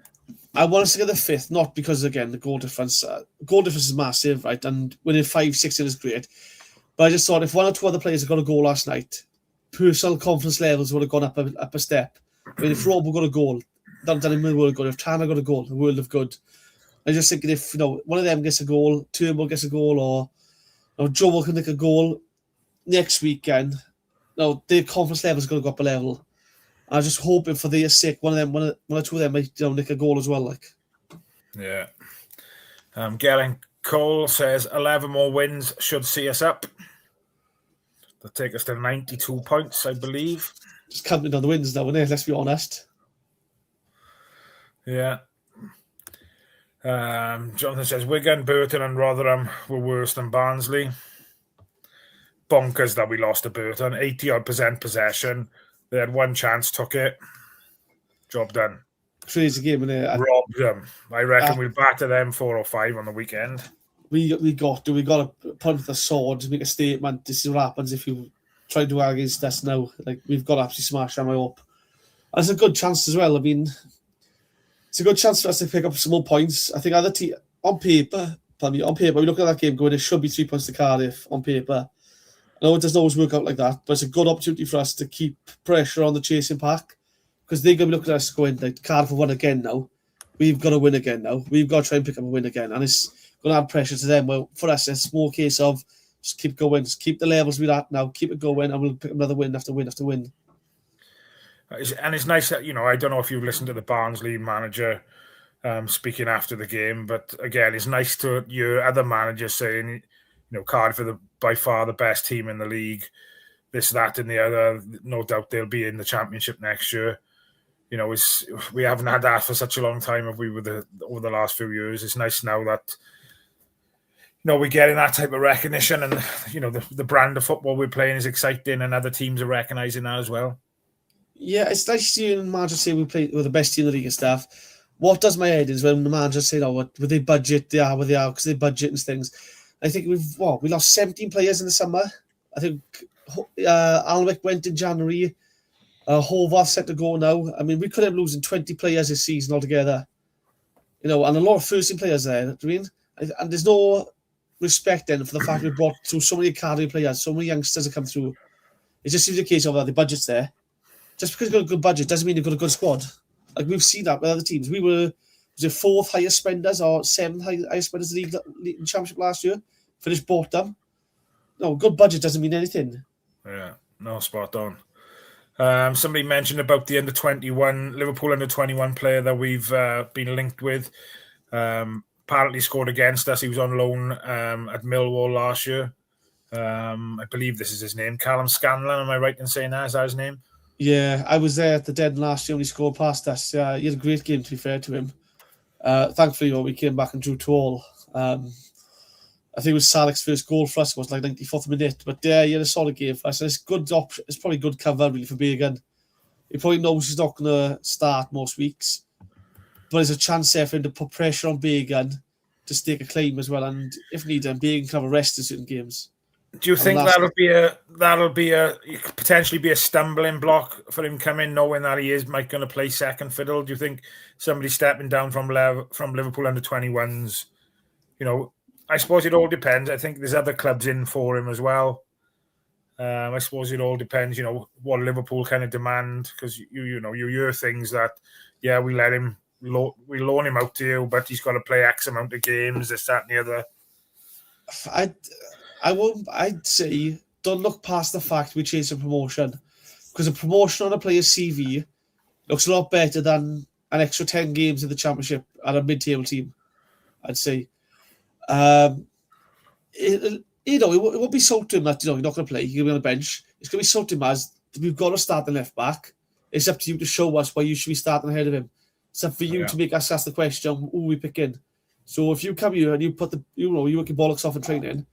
I want us to get the 5th, not because again the goal difference. Goal difference is massive, right? And winning 5-6 is great. But I just thought if 1 or 2 other players had got a goal last night, personal confidence levels would have gone up a step. I mean, if Rob got a goal, that done him the world good. If Tanner got a goal, the world of good. I'm just thinking if one of them gets a goal, Turnbull gets a goal, or Joe can nick a goal next weekend, their confidence levels are going to go up a level. I'm just hoping for their sake, one or two of them might nick a goal as well. Like,
yeah. Garen Cole says 11 more wins should see us up. That'll take us to 92 points, I believe.
Just counting on the wins now, isn't it? Let's be honest.
Yeah. Jonathan says Wigan, Burton and Rotherham were worse than Barnsley. Bonkers that we lost to Burton. 80% possession. They had one chance, took it. Job done.
Crazy game, innit?
Robbed them. I reckon we'll batter them 4 or 5 on the weekend.
We got to punch the sword, make a statement. This is what happens if you try to do against us now. Like, we've got to absolutely smash them, I hope. And it's a good chance as well. I mean, it's a good chance for us to pick up some more points. I think other team on paper, we look at that game going, it should be 3 points to Cardiff on paper. I know it doesn't always work out like that, but it's a good opportunity for us to keep pressure on the chasing pack, because they're going to be looking at us going, like, Cardiff have won again now. We've got to win again now. We've got to try and pick up a win again. And it's going to add pressure to them. Well, for us, it's more a case of just keep going, just keep the levels we're at now, keep it going, and we'll pick another win after win after win.
And it's nice that, I don't know if you listened to the Barnsley manager speaking after the game, but again, it's nice to hear other managers saying, Cardiff are by far the best team in the league, this, that, and the other. No doubt they'll be in the championship next year. We haven't had that for such a long time, have we, over the last few years. It's nice now that, we're getting that type of recognition, and, the brand of football we're playing is exciting, and other teams are recognising that as well. Yeah,
it's nice to hear the manager say we play with the best team in the league and stuff. What does my head is when the manager say, with their budget, they are where they are because they budget and things. I think we lost 17 players in the summer. I think Alnwick went in January. Horvath set to go now. I mean, we could have losing 20 players this season altogether. And a lot of first-team players there. And there's no respect then for the fact we brought through so many academy players, so many youngsters have come through. It just seems a case of the budget's there. Just because you've got a good budget doesn't mean you've got a good squad. Like, we've seen that with other teams. We were, was it 4th highest spenders or 7th highest spenders in the league championship last year? Finished bottom. No, good budget doesn't mean anything.
Yeah, no, spot on. Somebody mentioned about the Liverpool under-21 player that we've been linked with. Apparently scored against us. He was on loan at Millwall last year. I believe this is his name, Callum Scanlon. Am I right in saying that? Is that his name?
Yeah, I was there at the Den last year when he scored past us. He had a great game, to be fair to him. Thankfully, we came back and drew 2-2. I think it was Salek's first goal for us. It was like 94th minute. But he had a solid game for us. It's good option. It's probably good cover, really, for Began. He probably knows he's not going to start most weeks. But there's a chance there for him to put pressure on Began to stake a claim as well. And if needed, Began can have a rest in certain games.
Do you think that'll potentially be a stumbling block for him coming, knowing that he might going to play second fiddle? Do you think somebody stepping down from Liverpool under 21s? I suppose it all depends. I think there's other clubs in for him as well. I suppose it all depends, what Liverpool kind of demand, because you hear things that, yeah, we loan him out to you, but he's got to play X amount of games, this, that, and the other.
I'd say don't look past the fact we chase a promotion, because a promotion on a player's CV looks a lot better than an extra 10 games in the championship at a mid-table team, I'd say. It won't be sold to him that you're not going to play, you're going to be on the bench. It's going to be sold to him as we've got to start the left back. It's up to you to show us why you should be starting ahead of him. It's up for you to make us ask the question, who we pick in. So if you come here and you put you work your bollocks off in training,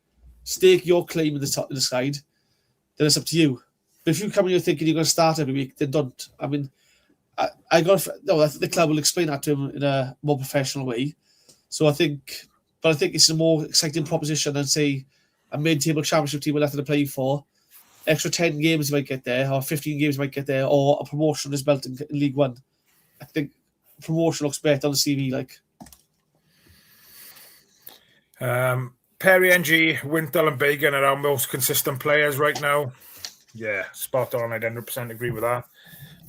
stake your claim in the side, then it's up to you. But if you come here thinking you're going to start every week, then don't. I mean, I think the club will explain that to him in a more professional way. So I think it's a more exciting proposition than, say, a mid-table championship team will have to play for. Extra 10 games you might get there, or 15 games you might get there, or a promotion is built in League One. I think promotion looks better on the CV, like.
Perry NG, Wintle and Began are our most consistent players right now. Yeah, spot on. I'd 100% agree with that.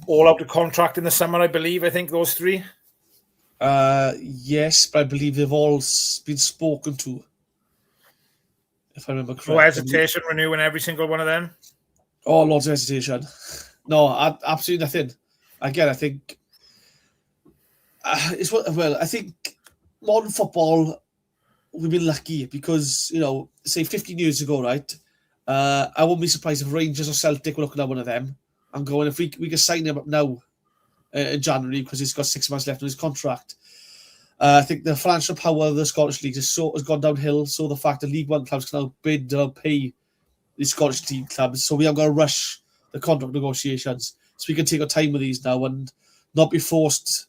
All out of contract in the summer, I believe. I think those three.
Yes, but I believe they've all been spoken to, if I remember correctly.
No hesitation, renewing every single one of them.
Oh, lots of hesitation. No, absolutely nothing. Again, I think I think modern football, we've been lucky because, say 15 years ago, right? I wouldn't be surprised if Rangers or Celtic were looking at one of them and going, if we could sign him up now in January because he's got 6 months left on his contract. I think the financial power of the Scottish League has gone downhill. So the fact that League One clubs can now bid and pay the Scottish team clubs, so we haven't got to rush the contract negotiations. So we can take our time with these now and not be forced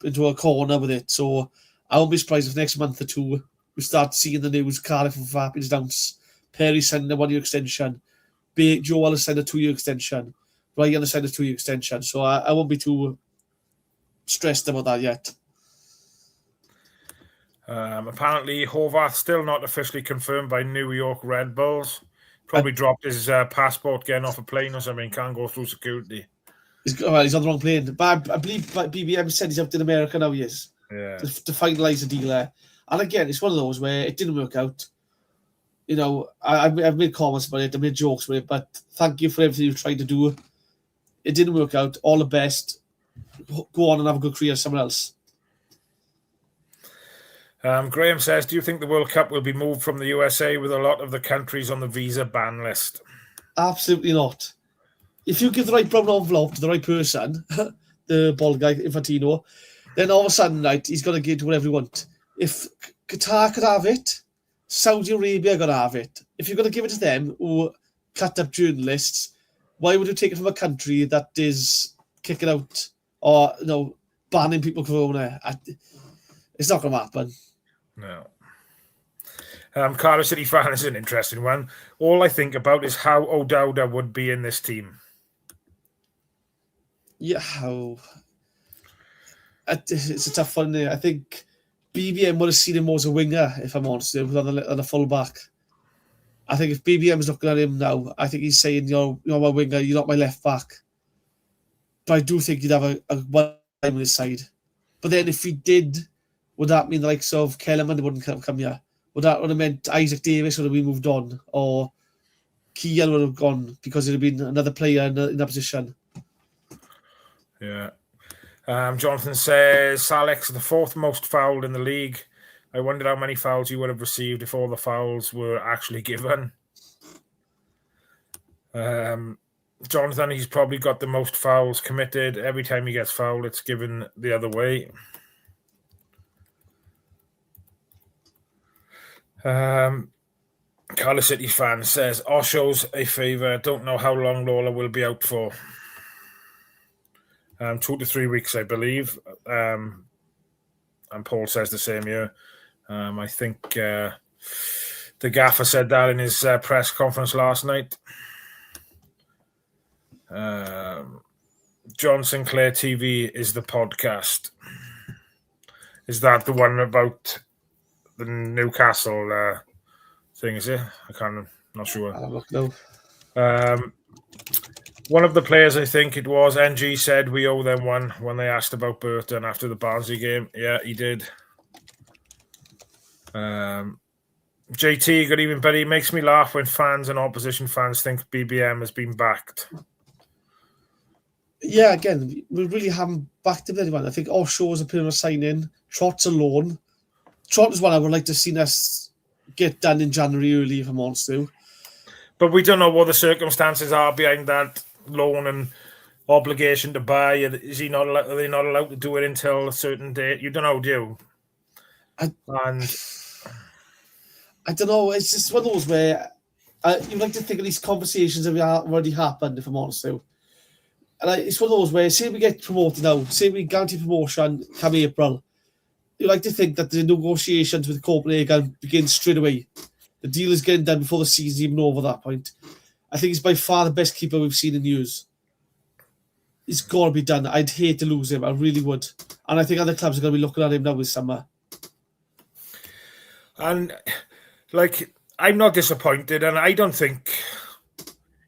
into a corner with it. So I won't be surprised if next month or two we start seeing the news. Cardiff have happy to announce Perry signed a 1-year extension, Joel has signed a 2-year extension, Ryan has signed a 2-year extension. So I won't be too stressed about that yet.
Apparently, Horvath still not officially confirmed by New York Red Bulls. Probably dropped his passport getting off a plane or something. Can't go through security.
He's on the wrong plane. But I believe BBM said he's out in America now, yes.
Yeah.
To finalise the deal there. And again, it's one of those where it didn't work out. I've made comments about it, I made jokes with it, but thank you for everything you've tried to do. It didn't work out. All the best. Go on and have a good career somewhere else.
Graham says, do you think the World Cup will be moved from the USA with a lot of the countries on the visa ban list?
Absolutely not. If you give the right brown envelope to the right person, the bald guy, Infantino, then all of a sudden, right, he's going to get whatever he wants. If Qatar could have it, Saudi Arabia got to have it. If you're going to give it to them who cut up journalists, why would you take it from a country that is kicking out or banning people from there? It's not going to happen.
No. Cardiff City fan is an interesting one. All I think about is how O'Dowda would be in this team.
Yeah, it's a tough one there. I think BBM would have seen him more as a winger, if I'm honest, than a full-back. I think if BBM's looking at him now, I think he's saying, you're my winger, you're not my left-back. But I do think he'd have a one time on his side. But then if he did, would that mean the likes of Kellerman wouldn't come here? Would that have meant Isaac Davis would have been moved on? Or Keegan would have gone because it would have been another player in that position?
Yeah. Jonathan says, Alex, the 4th most fouled in the league. I wondered how many fouls he would have received if all the fouls were actually given. Jonathan, he's probably got the most fouls committed. Every time he gets fouled, it's given the other way. Cardiff City fan says, Osho's a favour. Don't know how long Lola will be out for. 2 to 3 weeks, I believe. And Paul says the same here. I think the gaffer said that in his press conference last night. John Sinclair TV is the podcast. Is that the one about the Newcastle thing, is it? I'm not sure.
I'll look now.
One of the players, I think it was, NG said we owe them one when they asked about Burton after the Barnsley game. Yeah, he did. JT, good evening, buddy. It makes me laugh when fans and opposition fans think BBM has been backed.
Yeah, again, we really haven't backed him anyone. I think Osho was a permanent sign-in. Trott's a loan. Trott is one I would like to see us get done in January early, if I'm honest to.
But we don't know what the circumstances are behind that loan and obligation to buy. Is he not? Are they not allowed to do it until a certain date? You don't know, do you? I
don't know. It's just one of those where you'd like to think of these conversations have already happened, if I'm honest to. And it's one of those where, say we get promoted now, say we guarantee promotion come April, you like to think that the negotiations with Copenhagen begin straight away. The deal is getting done before the season's even over that point. I think he's by far the best keeper we've seen in years. It's got to be done. I'd hate to lose him. I really would. And I think other clubs are going to be looking at him now this summer.
And, I'm not disappointed, and I don't think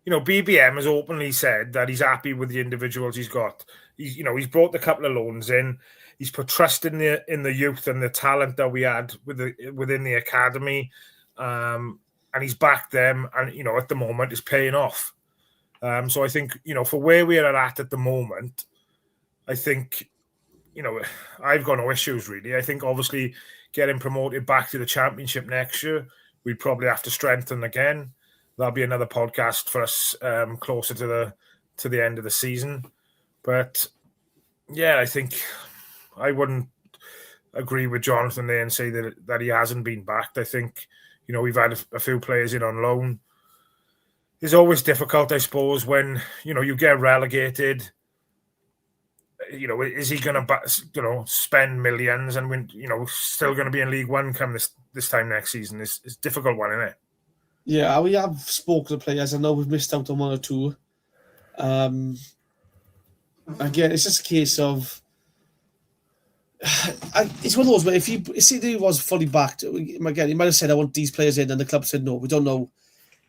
BBM has openly said that he's happy with the individuals he's got. He's brought a couple of loans in. He's put trust in the youth and the talent that we had within the academy, and he's backed them. And at the moment, it's paying off. So I think for where we are at the moment, I think I've got no issues really. I think obviously getting promoted back to the Championship next year, we'd probably have to strengthen again. That'll be another podcast for us closer to the end of the season. But yeah, I think I wouldn't agree with Jonathan there and say that he hasn't been backed. I think we've had a few players in on loan. It's always difficult, I suppose, when you get relegated. Is he going to spend millions and when still going to be in League One come this time next season? It's a difficult one, isn't it?
Yeah, we have spoken to players. I know we've missed out on one or two. Again, it's just a case of it's one of those where if he was fully backed, again, he might have said, "I want these players in," and the club said, "No, we don't know."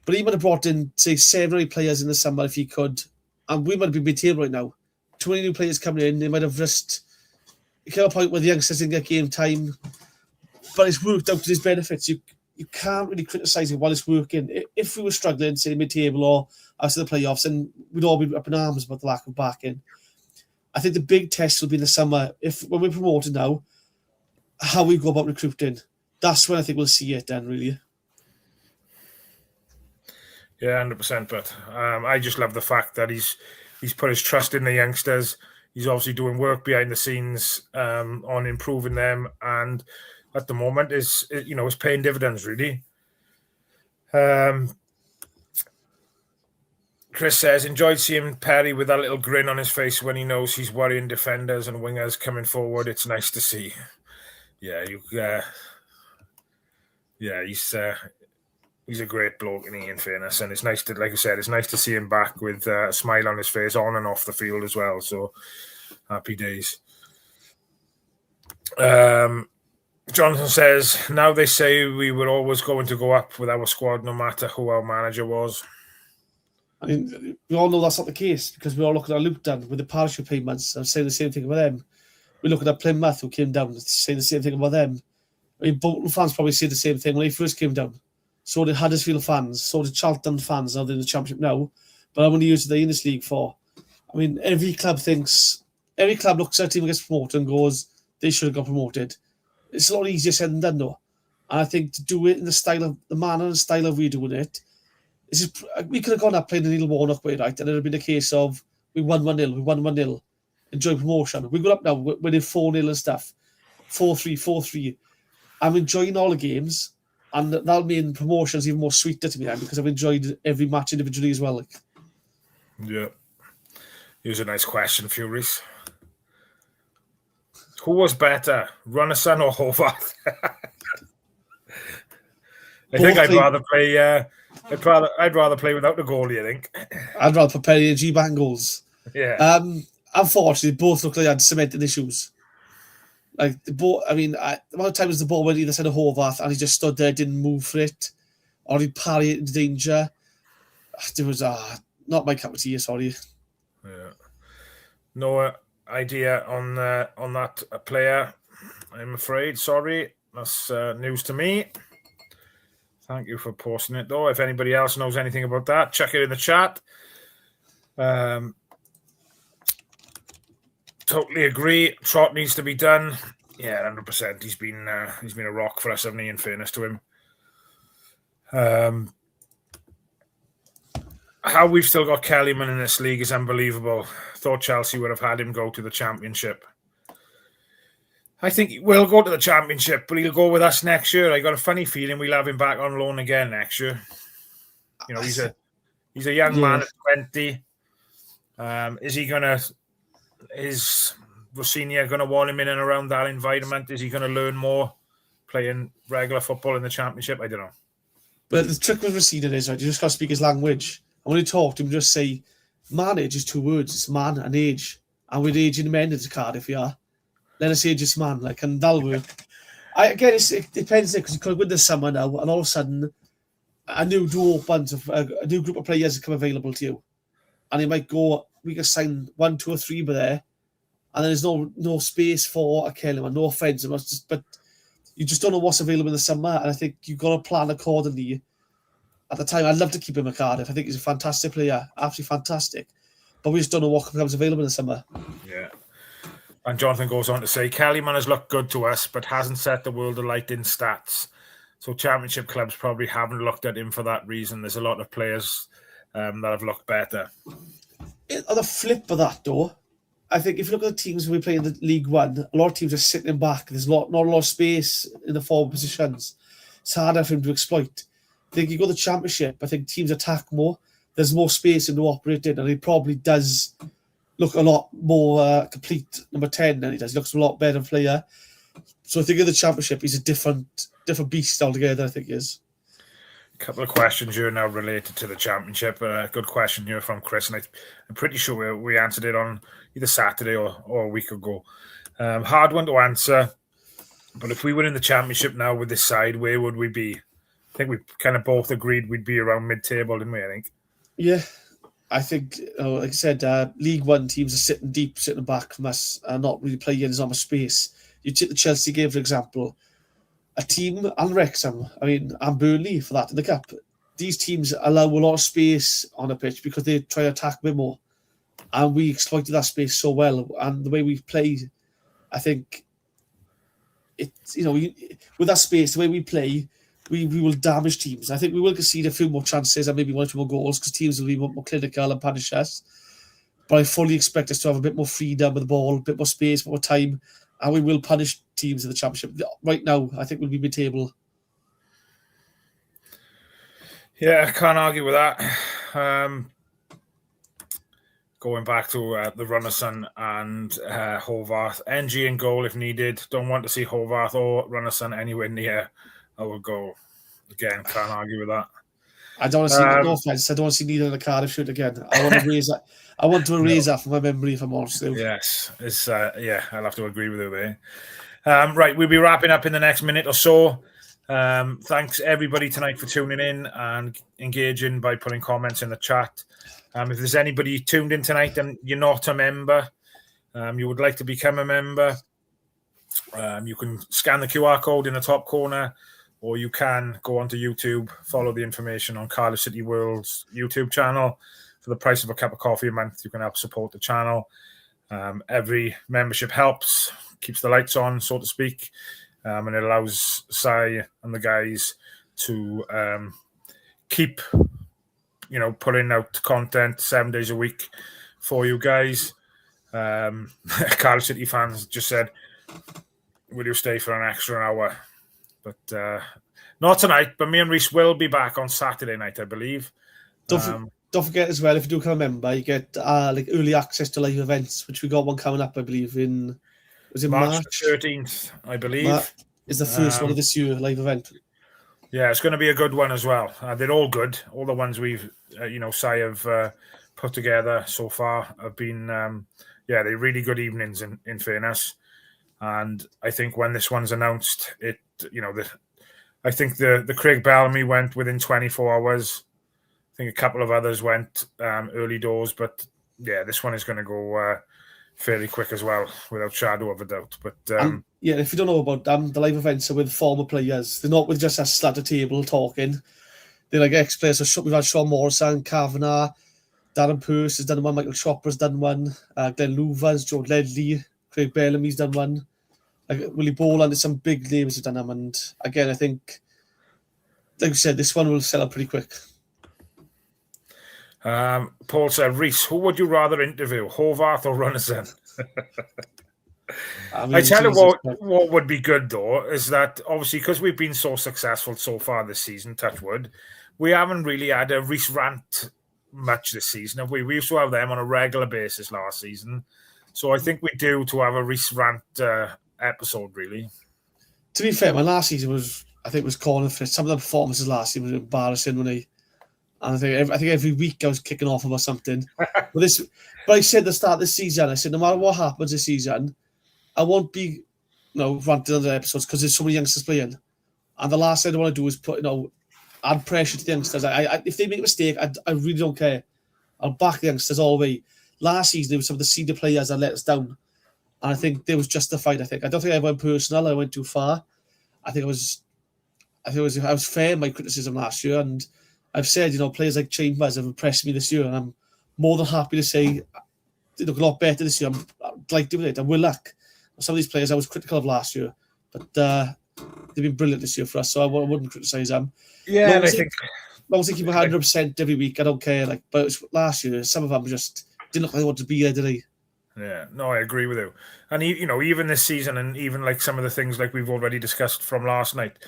But he might have brought in, say, 7 or 8 players in the summer if he could, and we might have been mid-table right now. 20 new players coming in, they might have just it came a point where the youngsters didn't get game time, but it's worked out to his benefits. You can't really criticise it while it's working. If we were struggling, say mid-table or after the playoffs, then we'd all be up in arms about the lack of backing. I think the big test will be in the summer. When we're promoted now, how we go about recruiting. That's when I think we'll see it then, really.
Yeah, 100%. But I just love the fact that he's put his trust in the youngsters. He's obviously doing work behind the scenes on improving them, and at the moment is paying dividends really. Chris says, enjoyed seeing Perry with that little grin on his face when he knows he's worrying defenders and wingers coming forward. It's nice to see. Yeah, he's a great bloke, in fairness, and it's nice to, like I said, it's nice to see him back with a smile on his face on and off the field as well. So happy days. Jonathan says, now they say we were always going to go up with our squad no matter who our manager was.
I mean, we all know that's not the case because we all look at Luton with the parachute payments and say the same thing about them. We look at Plymouth who came down and say the same thing about them. I mean, Bolton fans probably say the same thing when they first came down. So did Huddersfield fans, so did Charlton fans, now they're in the Championship now. But how many years are they in this league for? I mean, every club looks at a team that gets promoted and goes, they should have got promoted. It's a lot easier said than done, though. And I think to do it in the manner and style of we doing it, we could have gone up playing the Neil Warnock way, right? And it would have been a case of we won 1-0, enjoy promotion. We got up now, winning 4-0 and stuff, 4-3, 4-3. I'm enjoying all the games, and that'll mean promotion's even more sweeter to me then because I've enjoyed every match individually as well.
Yeah. Here's a nice question, Furies. Who was better, Runnison or Hobart? I think I'd rather play. I'd rather play without the goalie. I think
I'd rather put Perry and G back in goals.
Yeah.
Unfortunately, both look like they had cemented issues. Like the ball. I mean, one of the times the ball went either side of Horvath and he just stood there, didn't move for it, or he parried it into danger. It was not my cup of tea. Sorry.
Yeah. No idea on that player. I'm afraid. Sorry, that's news to me. Thank you for posting it, though. If anybody else knows anything about that, check it in the chat. Totally agree. Trot needs to be done. Yeah, 100%. He's been a rock for us, hasn't he? In fairness to him. How we've still got Kellyman in this league is unbelievable. Thought Chelsea would have had him go to the Championship. I think we'll go to the Championship, but he'll go with us next year. I got a funny feeling we'll have him back on loan again next year. He's a young man at 20. Is Rossignol gonna want him in and around that environment? Is he gonna learn more playing regular football in the Championship? I don't know.
But the trick with Rossignol is, right, you just got to speak his language. And when you talk to him, just say, man age is 2 words. It's man and age. And with age in men, it's Cardiff, yeah. Let us say just man, and that'll work. It depends, because you could win this summer now, and all of a sudden, a new door opens, a new group of players come available to you, and you might go, we can sign 1, 2, or 3 by there, and there's no space for a Kellyman. No offence, but you just don't know what's available in the summer, and I think you've got to plan accordingly. At the time, I'd love to keep him at Cardiff. I think he's a fantastic player, absolutely fantastic, but we just don't know what becomes available in the summer.
Yeah. And Jonathan goes on to say, Kellyman has looked good to us, but hasn't set the world alight in stats. So championship clubs probably haven't looked at him for that reason. There's a lot of players that have looked better.
On the flip of that, though, I think if you look at the teams we play in the League One, a lot of teams are sitting back. There's not a lot of space in the forward positions. It's harder for him to exploit. I think you go to the Championship, I think teams attack more. There's more space in to operate in, and he probably does look a lot more complete number 10 than he does. He looks a lot better player. So I think in the Championship, he's a different beast altogether, I think he is.
A couple of questions here now related to the Championship. A good question here from Chris, and I'm pretty sure we answered it on either Saturday or a week ago. Hard one to answer, but if we were in the Championship now with this side, where would we be? I think we kind of both agreed we'd be around mid-table, didn't we, I think?
Yeah, I think, like I said, League One teams are sitting deep, sitting back from us, and not really playing as much space. You take the Chelsea game, for example, a team, and Wrexham, and Burnley for that in the Cup. These teams allow a lot of space on the pitch because they try to attack a bit more. And we exploited that space so well. And the way we play, I think, with that space, the way we play, we will damage teams. I think we will concede a few more chances and maybe 1 or 2 more goals because teams will be more clinical and punish us. But I fully expect us to have a bit more freedom with the ball, a bit more space, more time, and we will punish teams in the Championship. Right now, I think we'll be mid-table.
Yeah, I can't argue with that. Going back to the Runnison and Hovarth. NG in goal if needed. Don't want to see Hovarth or Runnison anywhere near our goal. Again, can't argue with that.
I don't want to see no offense. I don't want to see neither in the Cardiff shoot again. I want to erase that. I want to erase that from my memory if I'm honest.
Yes, it's I'll have to agree with you there. Right, we'll be wrapping up in the next minute or so. Thanks everybody tonight for tuning in and engaging by putting comments in the chat. If there's anybody tuned in tonight and you're not a member, you would like to become a member, you can scan the QR code in the top corner, or you can go onto YouTube, follow the information on Cardiff City World's YouTube channel. For the price of a cup of coffee a month, you can help support the channel. Every membership helps, keeps the lights on, so to speak, and it allows Si and the guys to keep, putting out content 7 days a week for you guys. Cardiff City fans just said, will you stay for an extra hour? But not tonight, but me and Reese will be back on Saturday night, I believe.
Don't forget as well, if you do become a member, you get early access to live events, which we got one coming up, I believe, was it March 13th,
I believe.
Is the first one of this year, live event.
Yeah, it's going to be a good one as well. They're all good. All the ones we've, Si have put together so far have been, they're really good evenings in fairness. And I think when this one's announced, I think the Craig Bellamy went within 24 hours. I think a couple of others went early doors, but yeah, this one is going to go fairly quick as well, without shadow of a doubt. But
if you don't know about them, the live events are with former players. They're not with just us at the table talking. They're like ex-players. So we've had Sean Morrison, Kavanagh, Darren Purse has done one, Michael Chopper's done one, Glenn Louvers, Joe Ledley, Craig Bellamy's done one. Willie Boland, there's some big names have done them. And again, I think, like I said, this one will sell out pretty quick.
Paul said, Reese, who would you rather interview, Hovarth or Runnison? I tell you what would be good, though, is that obviously because we've been so successful so far this season, touch wood, we haven't really had a Reese rant much this season. We used to have them on a regular basis last season. So I think we do to have a Reese rant episode, really.
To be fair, my last season was corner fit. Some of the performances last season were embarrassing when and I think every week I was kicking off about something. But I said at the start of the season, I said no matter what happens this season, I won't be ranting on the episodes because there's so many youngsters playing. And the last thing I want to do is put add pressure to the youngsters. If they make a mistake, I really don't care. I'll back the youngsters all the way. Last season, there were some of the senior players that let us down. And I think they was justified, I think. I don't think I went personal. I went too far. I was fair in my criticism last year. And I've said, players like Chambers have impressed me this year. And I'm more than happy to say they look a lot better this year. I'm delighted with it. And with luck. Some of these players I was critical of last year. But they've been brilliant this year for us. So I wouldn't criticise them.
Yeah, and I think...
As long as they keep 100% every week, I don't care. But last year, some of them just didn't look like they wanted to be there, did they?
Yeah, no, I agree with you. And even this season, and even like some of the things like we've already discussed from last night,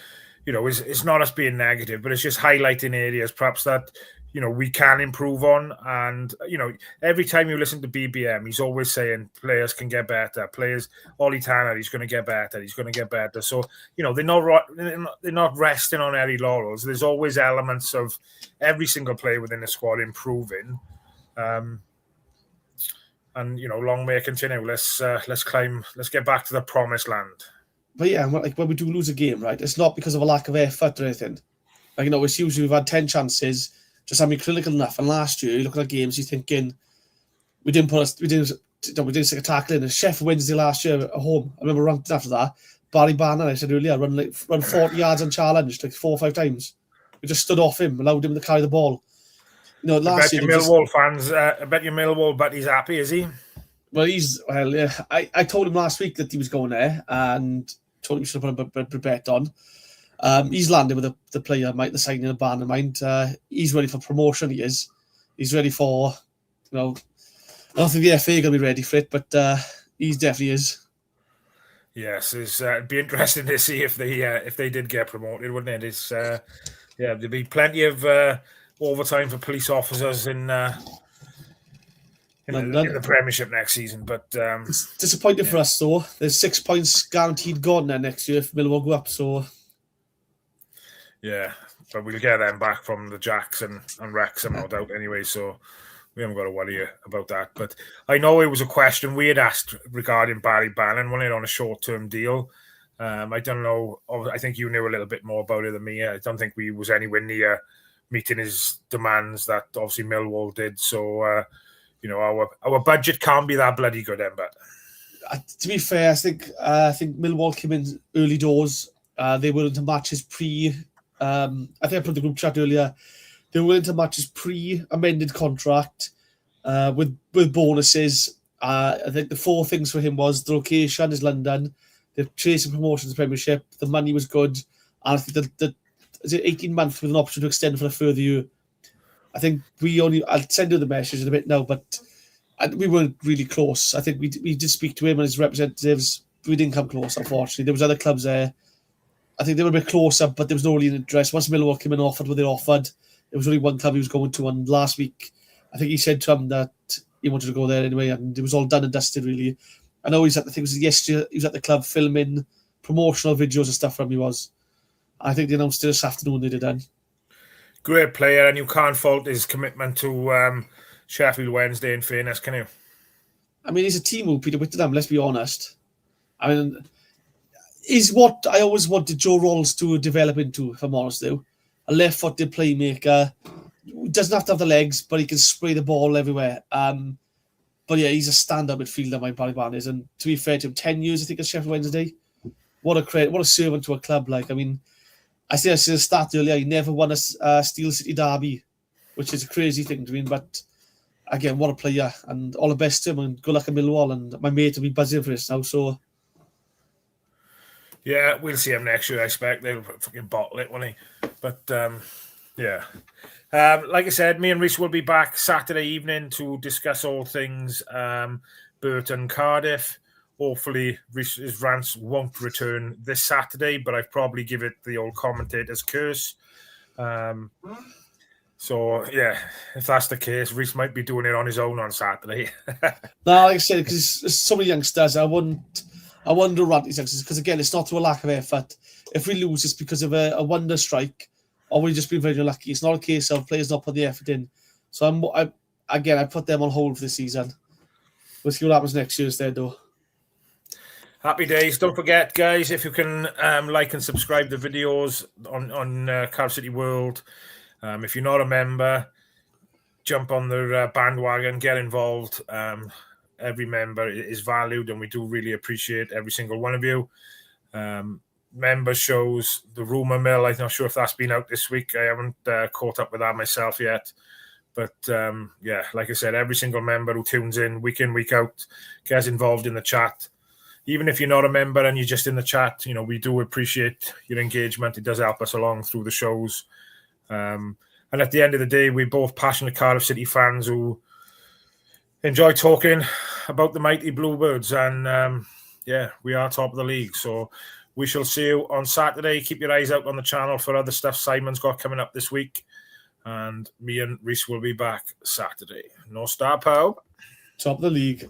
it's not us being negative, but it's just highlighting areas perhaps that we can improve on. And every time you listen to BBM, he's always saying players can get better. Players, Ollie Tanner, he's going to get better. He's going to get better. So they're not resting on any laurels. There's always elements of every single player within the squad improving. And long may it continue. Let's climb. Let's get back to the promised land.
But yeah, when we do lose a game, right? It's not because of a lack of effort or anything. It's usually we've had 10 chances, just haven't been critical enough. And last year, you look at games, you're thinking we didn't stick a tackle in. Sheffield Wednesday last year at home. I remember ranking after that. Barry Bannon, I said earlier, run 40 yards unchallenged 4 or 5 times. We just stood off him, allowed him to carry the ball. Last year,
Millwall fans. I bet you Millwall, but he's happy, is he?
Well, yeah. I told him last week that he was going there, and told him he should have put a bet on. He's landed with the player, the signing of Barn in mind. He's ready for promotion. He is. He's ready for. I don't think the FA are going to be ready for it, but he definitely is.
Yes, it'd be interesting to see if they did get promoted, wouldn't it? There'd be plenty of overtime for police officers in the Premiership next season. But
it's disappointing for us, though. There's 6 points guaranteed gone there next year if Millwall go up. So
yeah, but we'll get them back from the Jacks and Wrexham, no doubt. Anyway, so we haven't got to worry about that. But I know it was a question we had asked regarding Barry Bannon, wasn't it, on a short-term deal. I don't know. I think you knew a little bit more about it than me. I don't think we was anywhere near meeting his demands that obviously Millwall did. So, our budget can't be that bloody good, but
to be fair, I think Millwall came in early doors. They were into matches pre. I think I put the group chat earlier. They were into matches pre-amended contract with bonuses. I think the 4 things for him was the location is London. They're chasing promotion to the Premiership. The money was good. And I think that is it 18 months with an option to extend for a further year. I think I'll send you the message in a bit now, but we weren't really close. I think we did speak to him and his representatives. We didn't come close, unfortunately. There was other clubs there. I think they were a bit closer, but there was no real interest. Once Millwall came in and offered what they offered, there was only one club he was going to. And last week, I think he said to him that he wanted to go there anyway, and it was all done and dusted, really. I know yesterday he was at the club filming promotional videos and stuff from him. I think they announced it this afternoon they did then.
Great player, and you can't fault his commitment to Sheffield Wednesday, in fairness, can you?
I mean, he's a team who Peter Whittingham, let's be honest. I mean, he's what I always wanted Joe Rolls to develop into, if I'm honest, though. A left-footed playmaker. He doesn't have to have the legs, but he can spray the ball everywhere. But yeah, he's a stand-up midfielder, my Barry Barn is. And to be fair to him, 10 years, I think, at Sheffield Wednesday. What a credit, what a servant to a club. I mean, I said a stat earlier, he never won a Steel City derby, which is a crazy thing to mean. But again, what a player. And all the best to him, and good luck at Millwall. And my mate will be buzzing for this now, so...
Yeah, we'll see him next year, I expect. They'll fucking bottle it, won't they? But, yeah. Like I said, me and Reece will be back Saturday evening to discuss all things Burton Cardiff. Hopefully, Reece's rants won't return this Saturday, but I've probably give it the old commentator's curse. So, yeah, if that's the case, Reece might be doing it on his own on Saturday.
No, like I said, because there's so many youngsters, I wonder rant these youngsters, because again, it's not through a lack of effort. If we lose, it's because of a wonder strike, or we've just been very lucky. It's not a case of players not putting the effort in. So I put them on hold for this season. We'll see what happens next year instead, though.
Happy days. Don't forget, guys, if you can like and subscribe the videos on Cardiff City World. If you're not a member, jump on the bandwagon, get involved. Every member is valued, and we do really appreciate every single one of you. Member shows, the rumour mill, I'm not sure if that's been out this week. I haven't caught up with that myself yet. But, like I said, every single member who tunes in, week out, gets involved in the chat. Even if you're not a member and you're just in the chat, we do appreciate your engagement. It does help us along through the shows. And at the end of the day, we're both passionate Cardiff City fans who enjoy talking about the mighty Bluebirds. And, we are top of the league. So we shall see you on Saturday. Keep your eyes out on the channel for other stuff Simon's got coming up this week. And me and Reese will be back Saturday. No star power.
Top of the league.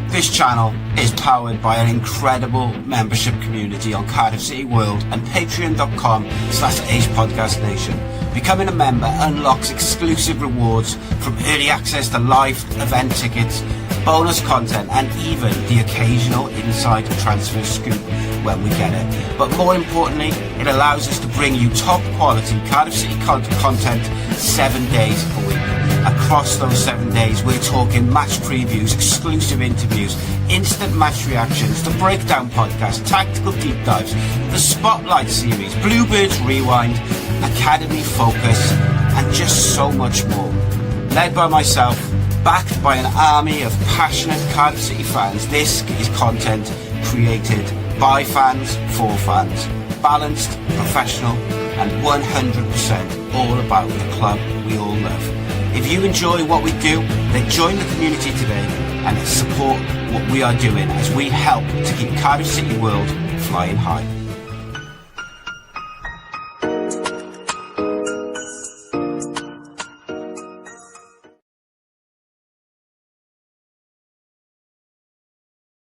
This channel is powered by an incredible membership community on Cardiff City World and patreon.com/AcePodcastNation. Becoming a member unlocks exclusive rewards from early access to live event tickets, bonus content, and even the occasional inside transfer scoop when we get it. But more importantly, it allows us to bring you top quality Cardiff City content 7 days a week. Across those 7 days, we're talking match previews, exclusive interviews, instant match reactions, the breakdown podcast, tactical deep dives, the Spotlight series, Bluebirds Rewind, Academy Focus, and just so much more. Led by myself, backed by an army of passionate Cardiff City fans, this is content created by fans, for fans, balanced, professional, and 100% all about the club we all love. If you enjoy what we do, then join the community today and support what we are doing as we help to keep Cardiff City World flying high.